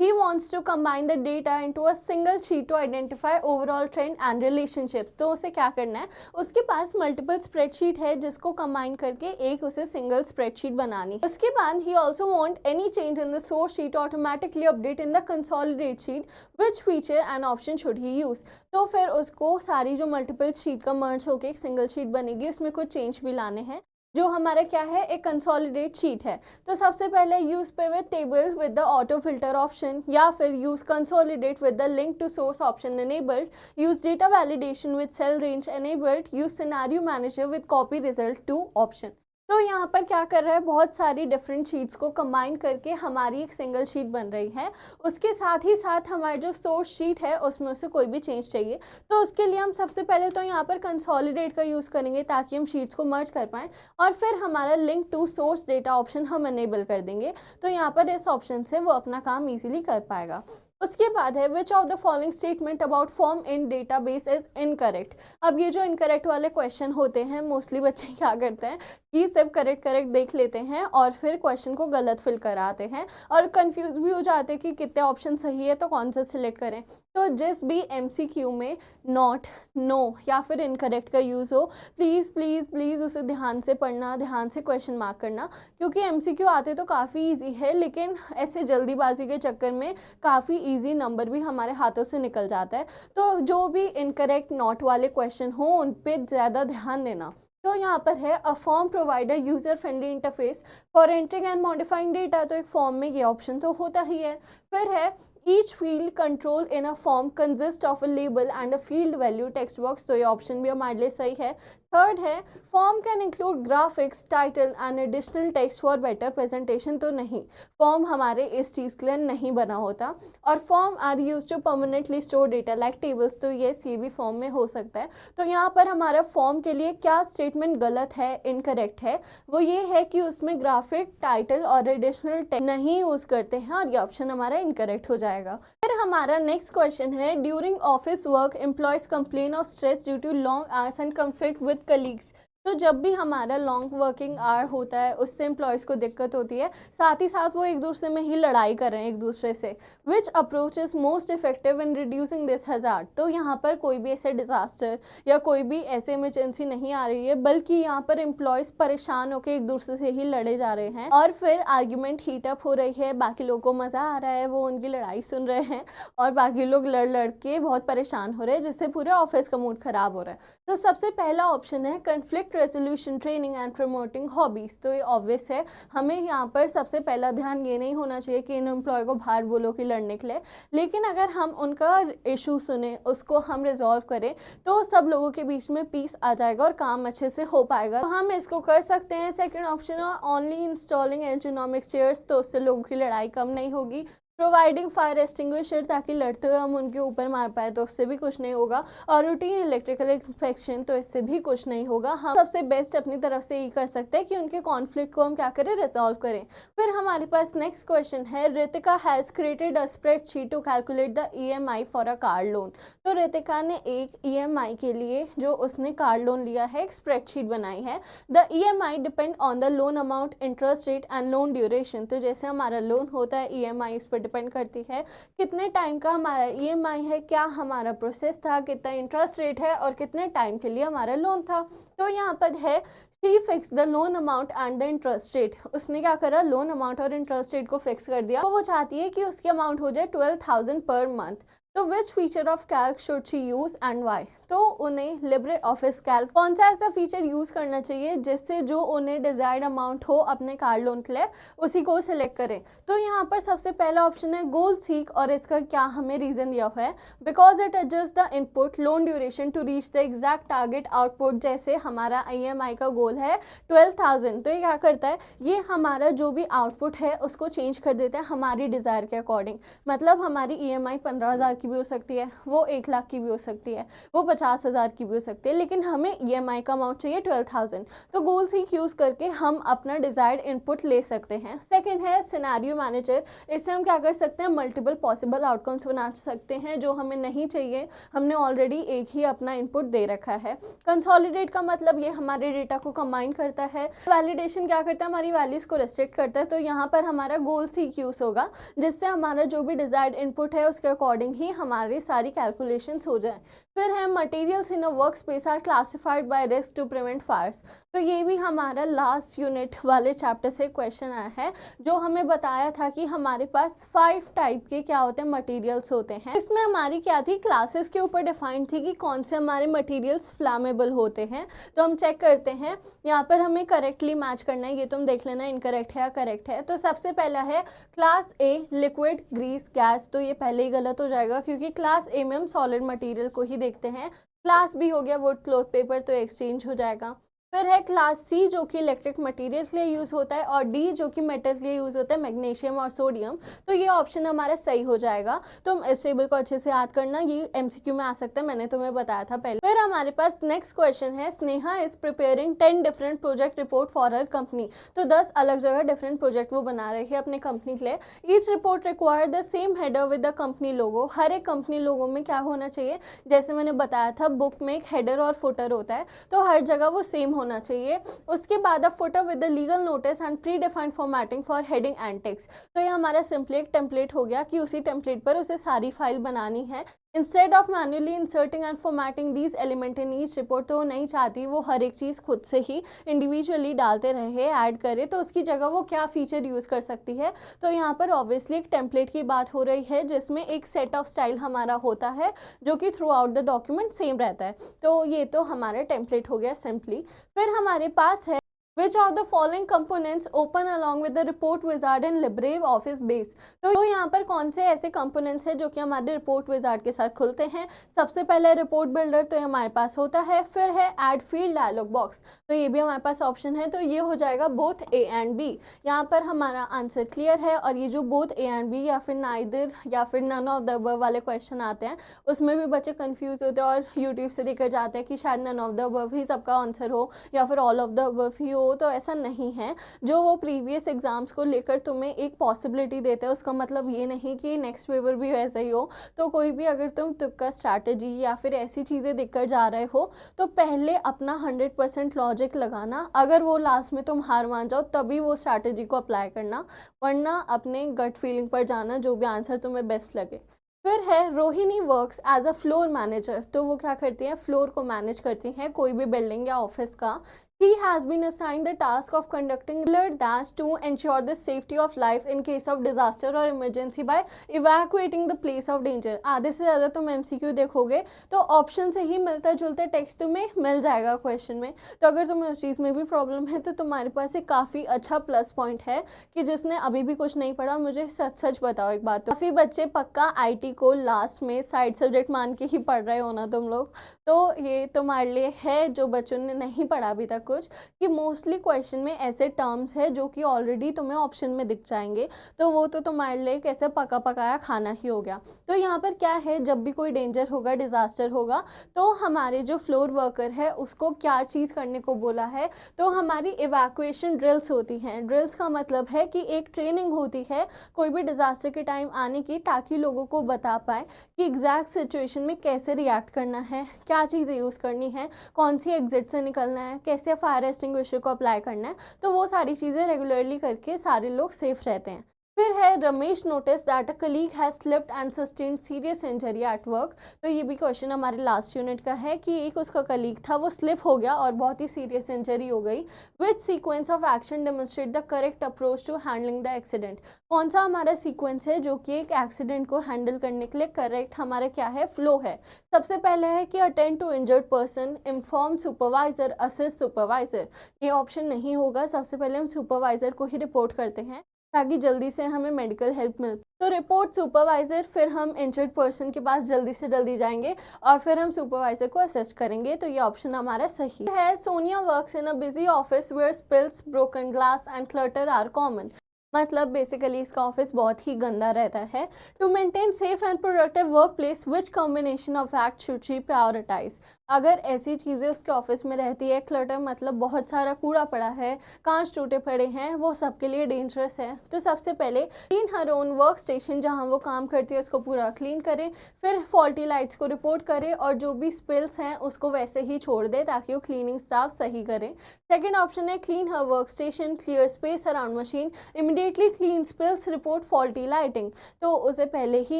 He wants to combine the data into a single sheet to identify overall trend and relationships। तो उसे क्या करना है, उसके पास मल्टीपल स्प्रेडशीट है जिसको कंबाइन करके एक उसे सिंगल स्प्रेडशीट बनानी। उसके बाद he also want any change in the source sheet automatically update in the consolidate sheet, which feature and option should he use। तो फिर उसको सारी जो मल्टीपल शीट का मर्ज होकर एक सिंगल शीट बनेगी, उसमें कुछ चेंज भी लाने हैं, जो हमारा क्या है, एक कंसोलिडेट शीट है। तो सबसे पहले use pivot table with the auto filter option, या फिर use consolidate with the link to source option enabled, use data validation with cell range enabled, use scenario manager with copy result to option. तो यहाँ पर क्या कर रहा है, बहुत सारी डिफरेंट शीट्स को कंबाइन करके हमारी एक सिंगल शीट बन रही है। उसके साथ ही साथ हमारी जो सोर्स शीट है उसमें से कोई भी चेंज चाहिए, तो उसके लिए हम सबसे पहले तो यहाँ पर कंसोलिडेट का यूज़ करेंगे ताकि हम शीट्स को मर्ज कर पाएँ, और फिर हमारा link to source data option हम अनेबल कर देंगे, तो यहाँ पर इस ऑप्शन से वो अपना काम ईजिली कर पाएगा। उसके बाद है which of the following statement about form in database is incorrect. अब ये जो इनकरेक्ट वाले क्वेश्चन होते हैं, मोस्टली बच्चे क्या करते हैं कि सिर्फ करेक्ट देख लेते हैं और फिर क्वेश्चन को गलत फिल कराते हैं और कंफ्यूज भी हो जाते हैं कि कितने ऑप्शन सही है तो कौन सा सिलेक्ट करें। तो जिस भी एमसीक्यू में नॉट, नो या फिर इनकरेक्ट का यूज़ हो, प्लीज़ प्लीज़ प्लीज़ उसे ध्यान से पढ़ना, ध्यान से क्वेश्चन मार्क करना, क्योंकि एमसीक्यू आते तो काफ़ी इजी है, लेकिन ऐसे जल्दीबाजी के चक्कर में काफ़ी इजी नंबर भी हमारे हाथों से निकल जाता है। तो जो भी इनकरेक्ट नॉट वाले क्वेश्चन हो उन पर ज़्यादा ध्यान देना। तो यहाँ पर है a form provider user friendly interface for entering and modifying data, तो एक फॉर्म में ये ऑप्शन तो होता ही है। फिर है each field control in a form consist of a label and a field value text box, तो ये ऑप्शन भी हमारे लिए सही है। थर्ड है form can include graphics title and additional text for better presentation, तो नहीं, फॉर्म हमारे इस चीज़ के लिए नहीं बना होता। और form are use to permanently store data like tables, तो ये भी फॉर्म में हो सकता है। तो यहाँ पर हमारा फॉर्म के लिए क्या स्टेटमेंट गलत है, इनकरेक्ट है, वो ये है कि उसमें ग्राफिक टाइटल और एडिशनल टेक्स्ट नहीं यूज़ करते हैं, और ये ऑप्शन हमारा इनकरेक्ट हो जाएगा। फिर हमारा नेक्स्ट क्वेश्चन है during office work employees complain of stress due to long hours and conflict with colleagues. तो जब भी हमारा लॉन्ग वर्किंग आवर होता है उससे एम्प्लॉयज़ को दिक्कत होती है, साथ ही साथ वो एक दूसरे में ही लड़ाई कर रहे हैं एक दूसरे से। Which approach is most effective in reducing this hazard, तो यहाँ पर कोई भी ऐसे डिज़ास्टर या कोई भी ऐसे इमरजेंसी नहीं आ रही है, बल्कि यहाँ पर एम्प्लॉयज़ परेशान होकर एक दूसरे से ही लड़े जा रहे हैं और फिर आर्ग्यूमेंट हीटअप हो रही है, बाकी लोगों को मज़ा आ रहा है, वो उनकी लड़ाई सुन रहे हैं और बाकी लोग लड़ के बहुत परेशान हो रहे हैं, जिससे पूरे ऑफिस का मूड ख़राब हो रहा है। तो सबसे पहला ऑप्शन है conflict conflict resolution training and promoting hobbies. तो ये ऑब्वियस है, हमें यहाँ पर सबसे पहला ध्यान ये नहीं होना चाहिए कि इन एम्प्लॉय को बाहर बोलो कि लड़ने के लिए, लेकिन अगर हम उनका इशू सुने, उसको हम रिजॉल्व करें, तो सब लोगों के बीच में पीस आ जाएगा और काम अच्छे से हो पाएगा। तो हम इसको कर सकते हैं। सेकेंड ऑप्शन है ओनली इंस्टॉलिंग एर्गोनॉमिक चेयर्स, तो उससे लोगों की लड़ाई कम नहीं होगी। प्रोवाइडिंग फायर एक्सटिंग्विशर, ताकि लड़ते हुए हम उनके ऊपर मार पाए, तो उससे भी कुछ नहीं होगा। और रूटीन इलेक्ट्रिकल इंस्पेक्शन, तो इससे भी कुछ नहीं होगा। हम सबसे बेस्ट अपनी तरफ से ये कर सकते हैं कि उनके कॉन्फ्लिक्ट को हम क्या करें, रिजॉल्व करें। फिर हमारे पास नेक्स्ट क्वेश्चन है, Ritika has created a spreadsheet to calculate the EMI for a car loan. तो रितिका ने एक EMI के लिए जो उसने कार लोन लिया है, एक स्प्रेडशीट बनाई है। The EMI depend on the loan amount, interest rate and loan duration. तो जैसे हमारा लोन होता है, EMI उस पर डिपेंड करती है कितने टाइम का हमारा EMI है, क्या हमारा प्रोसेस था, कितना इंटरेस्ट रेट है और कितने टाइम के लिए हमारा लोन था। तो यहाँ पर है she fix the loan amount and the interest rate. उसने क्या करा, लोन अमाउंट और इंटरेस्ट रेट को फिक्स कर दिया। तो वो चाहती है कि उसकी अमाउंट हो जाए 12,000 पर मंथ। तो which feature of Calc should she use and why. तो उन्हें लिब्रे ऑफिस कैल्क कौन सा ऐसा फीचर यूज करना चाहिए जिससे जो उन्हें डिजायर्ड अमाउंट हो अपने कार लोन के लिए, उसी को सिलेक्ट करें। तो यहाँ पर सबसे पहला ऑप्शन है गोल सीक, और इसका क्या हमें रीजन दिया हुआ है, because it adjust the input loan duration to reach the exact target output. जैसे हमारा EMI का गोल है 12,000, तो ये क्या करता है, ये हमारा जो भी आउटपुट है उसको चेंज कर देता है हमारी डिजायर के अकॉर्डिंग। मतलब हमारी EMI 15,000 की भी हो सकती है, वो 1 लाख की भी हो सकती है, वो 50,000 की भी हो सकती है, लेकिन हमें EMI का अमाउंट चाहिए 12,000। तो गोल सीक यूज करके हम अपना डिजायर्ड इनपुट ले सकते हैं। सेकंड है सिनेरियो मैनेजर। इससे हम क्या कर सकते हैं, मल्टीपल पॉसिबल आउटकम्स बना सकते हैं जो हमें नहीं चाहिए, हमने ऑलरेडी एक ही अपना इनपुट दे रखा है। कंसोलिडेट का मतलब ये हमारे डेटा को कंबाइन करता है। वैलिडेशन क्या करता है, हमारी वैल्यूज को रेस्ट्रिक्ट करता है। तो यहाँ पर हमारा गोल सीक यूज होगा, जिससे हमारा जो भी डिजायर्ड इनपुट है उसके अकॉर्डिंग ही हमारी सारी कैलकुलेशंस हो जाए। फिर है materials in a work space are classified by risk to prevent fires. तो ये भी हमारा लास्ट यूनिट वाले चैप्टर से क्वेश्चन आया है, जो हमें बताया था कि हमारे पास 5 टाइप के क्या होते हैं, मटेरियल्स होते हैं। इसमें हमारी क्या थी, क्लासेस के ऊपर डिफाइंड थी कि कौन से हमारे मटेरियल्स फ्लैमेबल होते हैं। तो हम चेक करते हैं, यहाँ पर हमें करेक्टली मैच करना है, ये तुम देख लेना इनकरेक्ट है या करेक्ट है। तो सबसे पहला है class A liquid grease gas. तो ये पहले ही गलत हो जाएगा, क्योंकि क्लास ए में हम सॉलिड मटेरियल को ही देखते हैं। क्लास बी हो गया वुड क्लॉथ पेपर, तो एक्सचेंज हो जाएगा। फिर है क्लास सी जो कि इलेक्ट्रिक मटेरियल के लिए यूज़ होता है, और डी जो कि मेटल के लिए यूज़ होता है, मैग्नीशियम और सोडियम। तो ये ऑप्शन हमारा सही हो जाएगा। तुम इस टेबल को अच्छे से याद करना, ये MCQ में आ सकता है, मैंने तुम्हें बताया था पहले। फिर हमारे पास नेक्स्ट क्वेश्चन है, Sneha is preparing 10 different project report for her company. तो 10 अलग जगह डिफरेंट प्रोजेक्ट वो बना रही है अपने कंपनी के लिए। Each report require the same header with the company logo. हर एक कंपनी लोगो में क्या होना चाहिए, जैसे मैंने बताया था बुक में एक हेडर और फुटर होता है, तो हर जगह वो सेम होना चाहिए। उसके बाद footer with the legal notice and pre defined formatting for heading and text. तो ये हमारा सिंपली एक टेम्पलेट हो गया कि उसी टेम्पलेट पर उसे सारी फाइल बनानी है। Instead of manually inserting and formatting these element in each report, तो नहीं चाहती वो हर एक चीज़ खुद से ही इंडिविजुअली डालते रहे, ऐड करे। तो उसकी जगह वो क्या फीचर यूज़ कर सकती है, तो यहाँ पर ऑब्वियसली एक टेम्पलेट की बात हो रही है, जिसमें एक सेट ऑफ स्टाइल हमारा होता है जो कि through out the document same रहता है। तो ये तो हमारा टेम्पलेट हो गया सिंपली। फिर हमारे पास है Which of the following components open along with the report wizard in LibreOffice base। तो यहाँ पर कौन से ऐसे कंपोनेंट्स हैं जो कि हमारे रिपोर्ट विजार्ड के साथ खुलते हैं। सबसे पहले रिपोर्ट बिल्डर, तो ये हमारे पास होता है। फिर है ऐड फील्ड डायलॉग बॉक्स, तो ये भी हमारे पास ऑप्शन है, तो ये हो जाएगा बोथ A एंड B। यहाँ पर हमारा आंसर क्लियर है। और ये जो बोथ A एंड B या फिर नाइदर या फिर नन ऑफ द अबव वाले क्वेश्चन आते हैं, उसमें भी बच्चे कंफ्यूज होते हैं और यूट्यूब से देखकर जाते हैं कि शायद नन ऑफ द अबव ही सबका आंसर हो या फिर ऑल ऑफ द अबव ही हो। तो ऐसा नहीं है। जो वो प्रीवियस एग्जाम्स को लेकर तुम्हें एक पॉसिबिलिटी देते हैं, उसका मतलब ये नहीं कि नेक्स्ट पेपर भी वैसा ही हो। तो कोई भी अगर तुम तुक्का स्ट्रैटेजी या फिर ऐसी चीज़ें देखकर जा रहे हो, तो पहले अपना 100% लॉजिक लगाना। अगर वो लास्ट में तुम हार मान जाओ तभी वो स्ट्रैटेजी को अप्लाई करना, वरना अपने गट फीलिंग पर जाना, जो भी आंसर तुम्हें बेस्ट लगे। फिर है Rohini works as a floor manager. तो वो क्या करती हैं, फ्लोर को मैनेज करती हैं कोई भी बिल्डिंग या ऑफिस का। He has been assigned the task of conducting regular dash to ensure the safety of life in case of disaster or emergency by evacuating the place of danger। आधे से ज़्यादा तुम MCQ देखोगे तो ऑप्शन से ही मिलता जुलता टेक्स्ट तुम्हें मिल जाएगा क्वेश्चन में। तो अगर तुम्हें उस चीज़ में भी प्रॉब्लम है तो तुम्हारे पास एक काफ़ी अच्छा प्लस पॉइंट है कि जिसने अभी भी कुछ नहीं पढ़ा मुझे सच सच बताओ एक बात। तो काफ़ी बच्चे पक्का IT को लास्ट में साइड सब्जेक्ट मान के ही पढ़ रहे हो ना तुम लोग, तो ये तुम्हारे लिए है जो बच्चों ने नहीं पढ़ा अभी तक कुछ, कि मोस्टली क्वेश्चन में ऐसे टर्म्स है जो कि ऑलरेडी तुम्हें ऑप्शन में दिख जाएंगे, तो वो तो तुम्हारे लिए कैसे पका पकाया खाना ही हो गया। तो यहाँ पर क्या है, जब भी कोई डेंजर होगा, डिज़ास्टर होगा, तो हमारे जो फ्लोर वर्कर है उसको क्या चीज़ करने को बोला है, तो हमारी इवैक्यूएशन ड्रिल्स होती हैं। ड्रिल्स का मतलब है कि एक ट्रेनिंग होती है कोई भी डिज़ास्टर के टाइम आने की, ताकि लोगों को बता पाए कि एग्जैक्ट सिचुएशन में कैसे रिएक्ट करना है, क्या चीज़ें यूज़ करनी है, कौन सी एग्जिट से निकलना है, कैसे फायर एक्सटिंग्विशर को अप्लाई करना है। तो वो सारी चीज़ें रेगुलरली करके सारे लोग सेफ रहते हैं। फिर है Ramesh notice that a colleague has slipped and sustained serious injury at work. तो ये भी क्वेश्चन हमारे लास्ट यूनिट का है कि एक उसका कलीग था, वो स्लिप हो गया और बहुत ही सीरियस इंजरी हो गई। Which sequence of action demonstrate the correct approach to handling the accident. कौन सा हमारा सीक्वेंस है जो कि एक एक्सीडेंट को हैंडल करने के लिए करेक्ट हमारा क्या है, फ्लो है। सबसे पहले है कि attend to injured person, inform supervisor, assist supervisor. ये ऑप्शन नहीं होगा, सबसे पहले हम सुपरवाइजर को ही रिपोर्ट करते हैं ताकि जल्दी से हमें मेडिकल हेल्प मिले। तो रिपोर्ट सुपरवाइजर, फिर हम इंजर्ड पर्सन के पास जल्दी से जल्दी जाएंगे और फिर हम सुपरवाइजर को असिस्ट करेंगे। तो ये ऑप्शन हमारा सही है। Sonia works in a busy office where spills, broken glass and clutter are common. मतलब बेसिकली इसका ऑफिस बहुत ही गंदा रहता है। To maintain safe and productive work place which combination of act should she prioritise. अगर ऐसी चीज़ें उसके ऑफिस में रहती है, क्लटर मतलब बहुत सारा कूड़ा पड़ा है, कांच टूटे पड़े हैं, वो सबके लिए डेंजरस है। तो सबसे पहले clean her own work station, जहाँ वो काम करती है उसको पूरा क्लीन करें। फिर फॉल्टी लाइट्स को रिपोर्ट करें और जो भी स्पिल्स हैं उसको वैसे ही छोड़ दे ताकि वो क्लीनिंग स्टाफ सही करे। सेकेंड ऑप्शन है clean her work station, clear space around machine, immediately clean spills, report faulty lighting. तो उसे पहले ही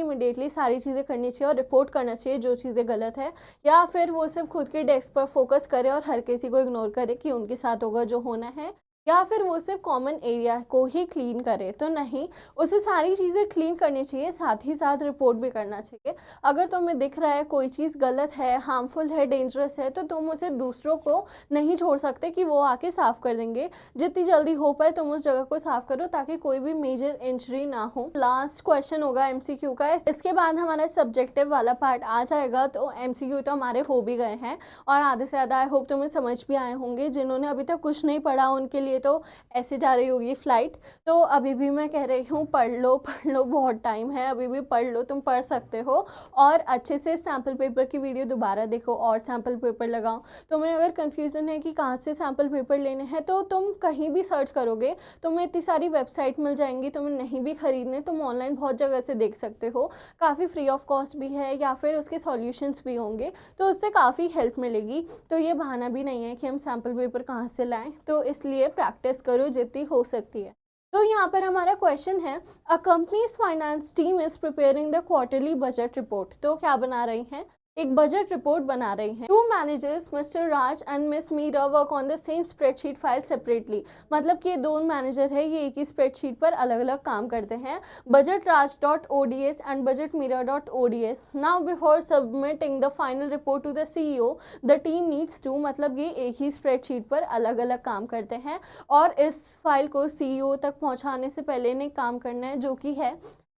इमीडिएटली सारी चीज़ें करनी चाहिए और रिपोर्ट करना चाहिए जो चीज़ें गलत है, या फिर वो सिर्फ खुद के डेस्क पर फोकस करे और हर किसी को इग्नोर करे कि उनके साथ होगा जो होना है, या फिर वो सिर्फ कॉमन एरिया को ही क्लीन करे। तो नहीं, उसे सारी चीज़ें क्लीन करनी चाहिए, साथ ही साथ रिपोर्ट भी करना चाहिए। अगर तुम्हें दिख रहा है कोई चीज़ गलत है, हार्मफुल है, डेंजरस है, तो तुम उसे दूसरों को नहीं छोड़ सकते कि वो आके साफ़ कर देंगे। जितनी जल्दी हो पाए तुम उस जगह को साफ़ करो ताकि कोई भी मेजर इंजरी ना हो। लास्ट क्वेश्चन होगा MCQ का, इसके बाद हमारा सब्जेक्टिव वाला पार्ट आ जाएगा। तो MCQ तो हमारे हो भी गए हैं और आधे से ज़्यादा आई होप तुम्हें समझ भी आए होंगे। जिन्होंने अभी तक कुछ नहीं पढ़ा उनके लिए तो ऐसे जा रही होगी फ्लाइट। तो अभी भी मैं कह रही हूँ पढ़ लो, बहुत टाइम है, अभी भी पढ़ लो, तुम पढ़ सकते हो। और अच्छे से सैम्पल पेपर की वीडियो दोबारा देखो और सैम्पल पेपर लगाओ। तुम्हें अगर कन्फ्यूज़न है कि कहाँ से सैम्पल पेपर लेने हैं तो तुम कहीं भी सर्च करोगे, तुम्हें इतनी सारी वेबसाइट मिल जाएंगी। तुम्हें नहीं भी खरीदने तुम ऑनलाइन बहुत जगह से देख सकते हो, काफ़ी फ्री ऑफ कॉस्ट भी है, या फिर उसके सॉल्यूशंस भी होंगे, तो उससे काफ़ी हेल्प मिलेगी। तो ये बहाना भी नहीं है कि हम सैम्पल पेपर कहाँ से लाएं, तो इसलिए प्रैक्टिस करो जितनी हो सकती है। तो यहाँ पर हमारा क्वेश्चन है, a company's finance team is preparing the quarterly budget report. तो क्या बना रही हैं, एक बजट रिपोर्ट बना रही हैं। Two managers mister Raj and miss Meera work on the same spreadsheet file separately. मतलब कि दो मैनेजर है, ये एक ही स्प्रेडशीट पर अलग अलग काम करते हैं। Budget Raj .ods and budget Meera .ods। Now before submitting the final report to the CEO the team needs to, मतलब ये एक ही स्प्रेडशीट पर अलग अलग काम करते हैं और इस फाइल को CEO तक पहुँचाने से पहले इन्हें काम करना है, जो कि है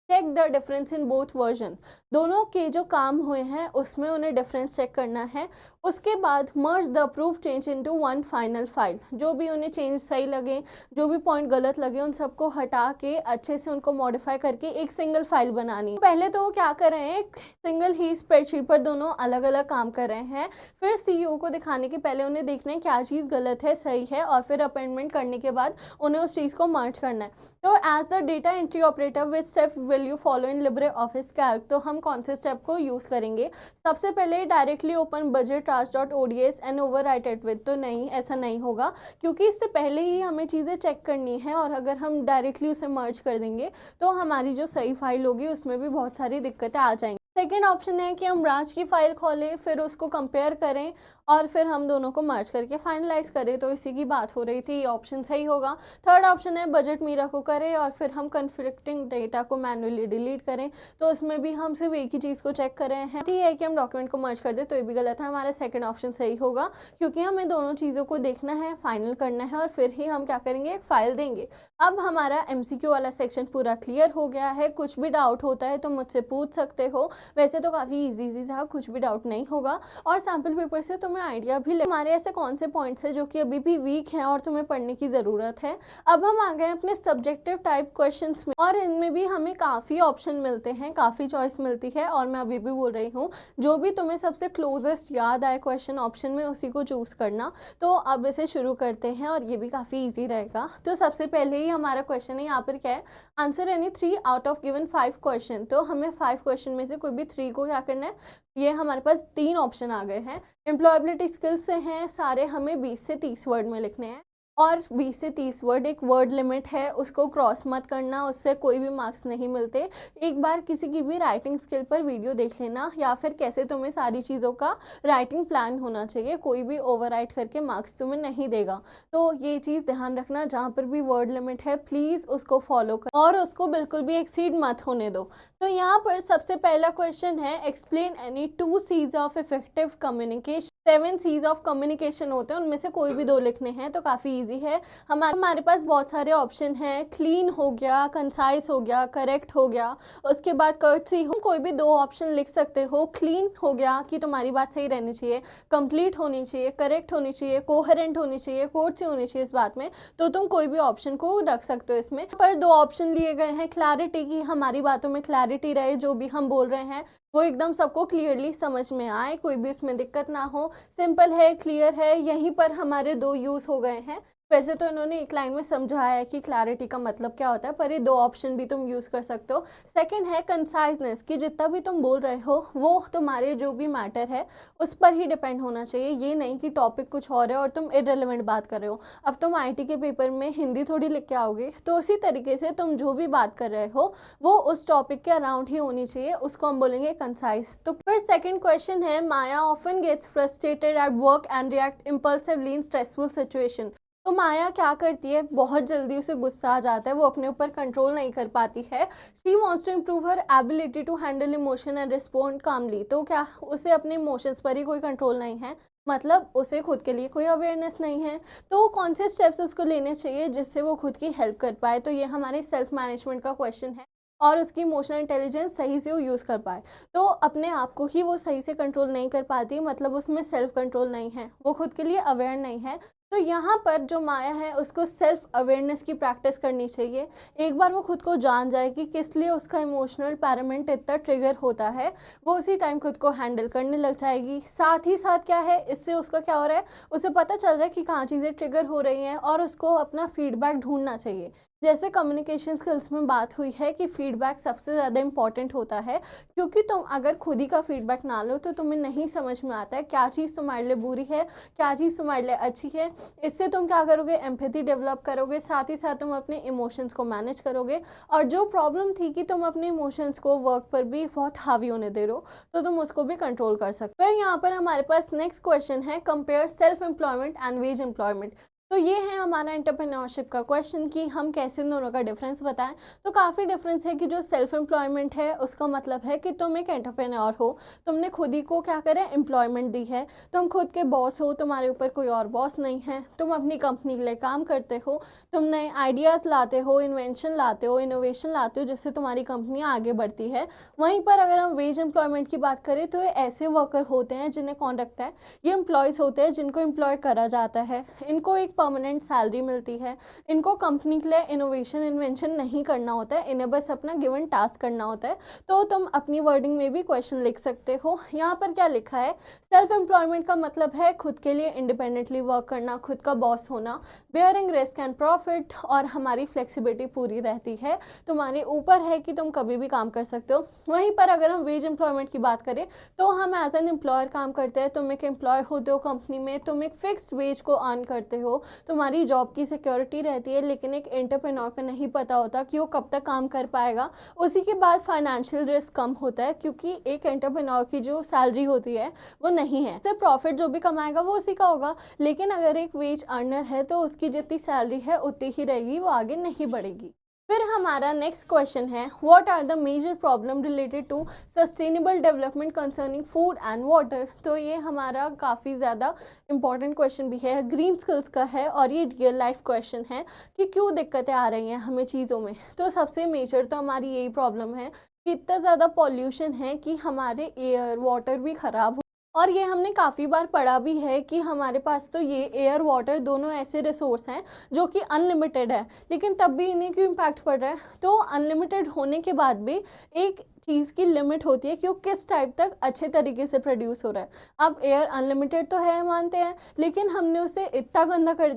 check the difference in both version. दोनों के जो काम हुए हैं उसमें उन्हें डिफरेंस चेक करना है। उसके बाद merge the approve change into one final file. जो भी उन्हें चेंज सही लगे, जो भी पॉइंट गलत लगे, उन सबको हटा के अच्छे से उनको मॉडिफाई करके एक सिंगल फाइल बनानी। पहले तो वो क्या कर रहे हैं, एक सिंगल ही स्प्रेडशीट पर दोनों अलग अलग काम कर रहे हैं। फिर CEO को दिखाने के पहले उन्हें देखना है क्या चीज़ गलत है, सही है, और फिर अपेंडमेंट करने के बाद उन्हें उस चीज़ को मर्ज करना है। तो as the data entry operator which step will you follow in Libre office Calc. तो हम कौन से स्टेप को यूज़ करेंगे, सबसे पहले directly open budget .ods and overwrite it with. तो नहीं, ऐसा नहीं होगा क्योंकि इससे पहले ही हमें चीज़ें चेक करनी है, और अगर हम डायरेक्टली उसे मर्ज कर देंगे तो हमारी जो सही फाइल होगी उसमें भी बहुत सारी दिक्कतें आ जाएंगी। सेकेंड ऑप्शन है कि हम राज की फाइल खोलें, फिर उसको कंपेयर करें और फिर हम दोनों को मर्ज करके फाइनलाइज करें, तो इसी की बात हो रही थी, ये ऑप्शन सही होगा। थर्ड ऑप्शन है बजट मीरा को करें और फिर हम कन्फ्लिक्टिंग डेटा को मैनुअली डिलीट करें, तो उसमें भी हम सिर्फ एक ही चीज़ को चेक कर रहे हैं ठीक है कि हम डॉक्यूमेंट को मर्ज कर दें, तो ये भी गलत है। हमारा सेकंड ऑप्शन सही होगा, क्योंकि हमें दोनों चीज़ों को देखना है, फाइनल करना है और फिर ही हम क्या करेंगे, एक फाइल देंगे। अब हमारा MCQ वाला सेक्शन पूरा क्लियर हो गया है। कुछ भी डाउट होता है तो मुझसे पूछ सकते हो, वैसे तो काफ़ी ईजी था, कुछ भी डाउट नहीं होगा। और सैम्पल पेपर से तुम्हें आइडिया भी ले हमारे ऐसे कौन से पॉइंट्स हैं जो कि अभी भी वीक हैं और तुम्हें पढ़ने की ज़रूरत है। अब हम आ गए अपने सब्जेक्टिव टाइप क्वेश्चंस में, और इनमें भी हमें काफ़ी ऑप्शन मिलते हैं, काफ़ी चॉइस मिलती है। और मैं अभी भी बोल रही हूँ, जो भी तुम्हें सबसे क्लोजेस्ट याद आए क्वेश्चन ऑप्शन में, उसी को चूज़ करना। तो अब इसे शुरू करते हैं और ये भी काफ़ी ईजी रहेगा। तो सबसे पहले ही हमारा क्वेश्चन है यहाँ पर क्या है, answer any 3 out of given 5 question. तो हमें 5 क्वेश्चन में से कोई भी 3 को क्या करना है, ये हमारे पास 3 ऑप्शन आ गए हैं। एम्प्लॉयबिलिटी स्किल्स से हैं सारे, हमें 20 से 30 वर्ड में लिखने हैं, और 20 से 30 वर्ड एक वर्ड लिमिट है, उसको क्रॉस मत करना, उससे कोई भी मार्क्स नहीं मिलते। एक बार किसी की भी राइटिंग स्किल पर वीडियो देख लेना, या फिर कैसे तुम्हें सारी चीज़ों का राइटिंग प्लान होना चाहिए, कोई भी ओवर राइट करके मार्क्स तुम्हें नहीं देगा। तो ये चीज़ ध्यान रखना, जहाँ पर भी वर्ड लिमिट है प्लीज़ उसको फॉलो कर और उसको बिल्कुल भी एक्सीड मत होने दो। तो यहाँ पर सबसे पहला क्वेश्चन है, explain any 2 C's of effective communication. 7 C's of communication होते हैं, उनमें से कोई भी 2 लिखने हैं, तो काफ़ी इजी है। हमारे पास बहुत सारे ऑप्शन हैं, क्लीन हो गया, कंसाइज हो गया, करेक्ट हो गया, उसके बाद कर्टसी हो, कोई भी 2 ऑप्शन लिख सकते हो। क्लीन हो गया कि तुम्हारी बात सही रहनी चाहिए, कंप्लीट होनी चाहिए, करेक्ट होनी चाहिए, कोहेरेंट होनी चाहिए, कोर्टसी होनी चाहिए इस बात में, तो तुम कोई भी ऑप्शन को रख सकते हो इसमें। पर 2 ऑप्शन लिए गए हैं, क्लैरिटी की, हमारी बातों में क्लैरिटी रहे, जो भी हम बोल रहे हैं वो एकदम सबको क्लियरली समझ में आए, कोई भी इसमें दिक्कत ना हो, सिंपल है, क्लियर है। यहीं पर हमारे 2 यूज़ हो गए हैं। वैसे तो इन्होंने एक लाइन में समझाया है कि क्लैरिटी का मतलब क्या होता है, पर ये 2 ऑप्शन भी तुम यूज़ कर सकते हो। सेकंड है कंसाइजनेस, कि जितना भी तुम बोल रहे हो वो तुम्हारे जो भी मैटर है उस पर ही डिपेंड होना चाहिए, ये नहीं कि टॉपिक कुछ और है और तुम इररिलेवेंट बात कर रहे हो। अब तुम IT के पेपर में हिंदी थोड़ी लिख के आओगे, तो उसी तरीके से तुम जो भी बात कर रहे हो वो उस टॉपिक के अराउंड ही होनी चाहिए, उसको हम बोलेंगे कंसाइज। तो फिर सेकंड क्वेश्चन है, Maya often gets frustrated at work and react impulsively in stressful situation. तो माया क्या करती है, बहुत जल्दी उसे गुस्सा आ जाता है, वो अपने ऊपर कंट्रोल नहीं कर पाती है। She wants to improve her ability to handle emotion and respond calmly. तो क्या उसे अपने इमोशंस पर ही कोई कंट्रोल नहीं है, मतलब उसे खुद के लिए कोई अवेयरनेस नहीं है। तो कौन से स्टेप्स उसको लेने चाहिए जिससे वो खुद की हेल्प कर पाए, तो ये हमारे सेल्फ मैनेजमेंट का क्वेश्चन है, और उसकी इमोशनल इंटेलिजेंस सही से वो यूज़ कर पाए। तो अपने आप को ही वो सही से कंट्रोल नहीं कर पाती, मतलब उसमें सेल्फ कंट्रोल नहीं है, वो खुद के लिए अवेयर नहीं है। तो यहाँ पर जो माया है उसको सेल्फ अवेयरनेस की प्रैक्टिस करनी चाहिए। एक बार वो खुद को जान जाए कि किस लिए उसका इमोशनल पैरामेंट इतना ट्रिगर होता है, वो उसी टाइम खुद को हैंडल करने लग जाएगी। साथ ही साथ क्या है, इससे उसका क्या हो रहा है, उसे पता चल रहा है कि कहाँ चीज़ें ट्रिगर हो रही हैं, और उसको अपना फीडबैक ढूंढना चाहिए। जैसे कम्युनिकेशन स्किल्स में बात हुई है कि फीडबैक सबसे ज़्यादा इंपॉर्टेंट होता है, क्योंकि तुम अगर खुद ही का फीडबैक ना लो तो तुम्हें नहीं समझ में आता है क्या चीज़ तुम्हारे लिए बुरी है, क्या चीज़ तुम्हारे लिए अच्छी है। इससे तुम क्या करोगे, एम्पैथी डेवलप करोगे, साथ ही साथ तुम अपने इमोशंस को मैनेज करोगे। और जो प्रॉब्लम थी कि तुम अपने इमोशंस को वर्क पर भी बहुत हावी होने दे रहे हो, तो तुम उसको भी कंट्रोल कर सकते हो। फिर यहाँ पर हमारे पास नेक्स्ट क्वेश्चन है, compare self employment and veg employment. तो ये है हमारा एंटरप्रेन्योरशिप का क्वेश्चन कि हम कैसे इन दोनों का डिफरेंस बताएं। तो काफ़ी डिफरेंस है कि जो सेल्फ एम्प्लॉयमेंट है उसका मतलब है कि तुम एक एंटरप्रेन्योर हो, तुमने खुद ही को क्या करें, एम्प्लॉयमेंट दी है, तुम खुद के बॉस हो, तुम्हारे ऊपर कोई और बॉस नहीं है, तुम अपनी कंपनी के लिए काम करते हो, तुम नए आइडियाज़ लाते हो, इन्वेंशन लाते हो, इनोवेशन लाते हो, जिससे तुम्हारी कंपनी आगे बढ़ती है। वहीं पर अगर हम वेज एम्प्लॉयमेंट की बात करें तो ये ऐसे वर्कर होते हैं जिन्हें कौन रखता है, ये एम्प्लॉयज़ होते हैं जिनको एम्प्लॉय करा जाता है, इनको एक परमानेंट सैलरी मिलती है, इनको कंपनी के लिए इनोवेशन इन्वेंशन नहीं करना होता है, इन्हें बस अपना गिवन टास्क करना होता है। तो तुम अपनी वर्डिंग में भी क्वेश्चन लिख सकते हो। यहाँ पर क्या लिखा है, सेल्फ एम्प्लॉयमेंट का मतलब है खुद के लिए इंडिपेंडेंटली वर्क करना, खुद का बॉस होना, बेयरिंग रिस्क एंड प्रॉफिट, और हमारी फ्लेक्सिबिलिटी पूरी रहती है, तुम्हारे ऊपर है कि तुम कभी भी काम कर सकते हो। वहीं पर अगर हम वेज एम्प्लॉयमेंट की बात करें तो हम एज एन एम्प्लॉयर काम करते हैं, तुम एक एम्प्लॉय होते हो कंपनी में, तुम एक फिक्स्ड वेज को अर्न करते हो, तुम्हारी जॉब की सिक्योरिटी रहती है, लेकिन एक एंटरप्रेन्योर को नहीं पता होता कि वो कब तक काम कर पाएगा। उसी के बाद फाइनेंशियल रिस्क कम होता है, क्योंकि एक एंटरप्रेन्योर की जो सैलरी होती है वो नहीं है, तो प्रॉफिट जो भी कमाएगा वो उसी का होगा। लेकिन अगर एक वेज अर्नर है तो उसकी जितनी सैलरी है उतनी ही रहेगी, वो आगे नहीं बढ़ेगी। फिर हमारा नेक्स्ट क्वेश्चन है, what are the major problem related to sustainable development concerning food and water. तो ये हमारा काफ़ी ज़्यादा इंपॉर्टेंट क्वेश्चन भी है, ग्रीन स्किल्स का है, और ये रियल लाइफ क्वेश्चन है कि क्यों दिक्कतें आ रही हैं हमें चीज़ों में। तो सबसे मेजर तो हमारी यही प्रॉब्लम है कि इतना ज़्यादा पॉल्यूशन है कि हमारे एयर वाटर भी ख़राब। और ये हमने काफ़ी बार पढ़ा भी है कि हमारे पास तो ये एयर वाटर दोनों ऐसे रिसोर्स हैं जो कि अनलिमिटेड है, लेकिन तब भी इन्हें क्यों इम्पैक्ट पड़ रहा है। तो अनलिमिटेड होने के बाद भी एक चीज़ की लिमिट होती है कि वो किस टाइप तक अच्छे तरीके से प्रोड्यूस हो रहा है। अब एयर अनलिमिटेड तो है मानते हैं, लेकिन हमने उसे इतना गंदा कर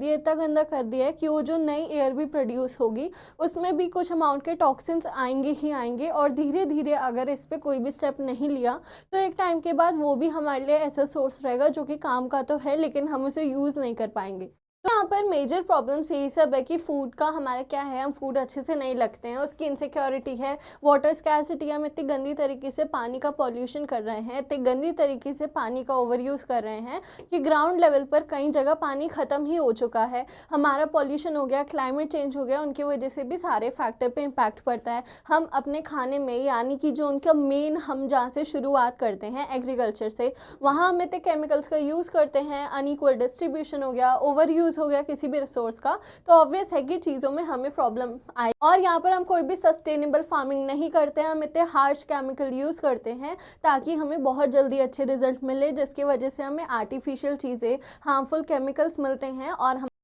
दिया है कि वो जो नई एयर भी प्रोड्यूस होगी उसमें भी कुछ अमाउंट के टॉक्सिन्स आएंगे ही आएंगे, और धीरे धीरे अगर इस पर कोई भी स्टेप नहीं लिया तो एक टाइम के बाद वो भी हमारे लिए ऐसा सोर्स रहेगा जो कि काम का तो है, लेकिन हम उसे यूज़ नहीं कर पाएंगे। तो यहाँ पर मेजर प्रॉब्लम्स यही सब है कि फूड का हमारा क्या है, हम फूड अच्छे से नहीं लगते हैं, उसकी इनसिक्योरिटी है, वाटर स्कैसिटी, हम इतनी गंदी तरीके से पानी का पॉल्यूशन कर रहे हैं, इतनी गंदी तरीके से पानी का ओवर यूज़ कर रहे हैं कि ग्राउंड लेवल पर कई जगह पानी ख़त्म ही हो चुका है। हमारा पॉल्यूशन हो गया, क्लाइमेट चेंज हो गया, उनकी वजह से भी सारे फैक्टर पे इम्पैक्ट पड़ता है। हम अपने खाने में, यानी कि जो उनका मेन, हम जहाँ से शुरुआत करते हैं एग्रीकल्चर से, वहाँ हम इतने केमिकल्स का यूज़ करते हैं, अनइक्वल डिस्ट्रीब्यूशन हो गया, ओवर यूज़ हो गया किसी भी रिसोर्स का, तो ऑब्वियस है कि चीज़ों में हमें प्रॉब्लम आए। और यहाँ पर हम कोई भी सस्टेनेबल फार्मिंग नहीं करते हैं, हम इतने हार्श केमिकल यूज़ करते हैं ताकि हमें बहुत जल्दी अच्छे रिजल्ट मिले, जिसकी वजह से हमें आर्टिफिशियल चीज़ें, हार्मफुल केमिकल्स मिलते हैं,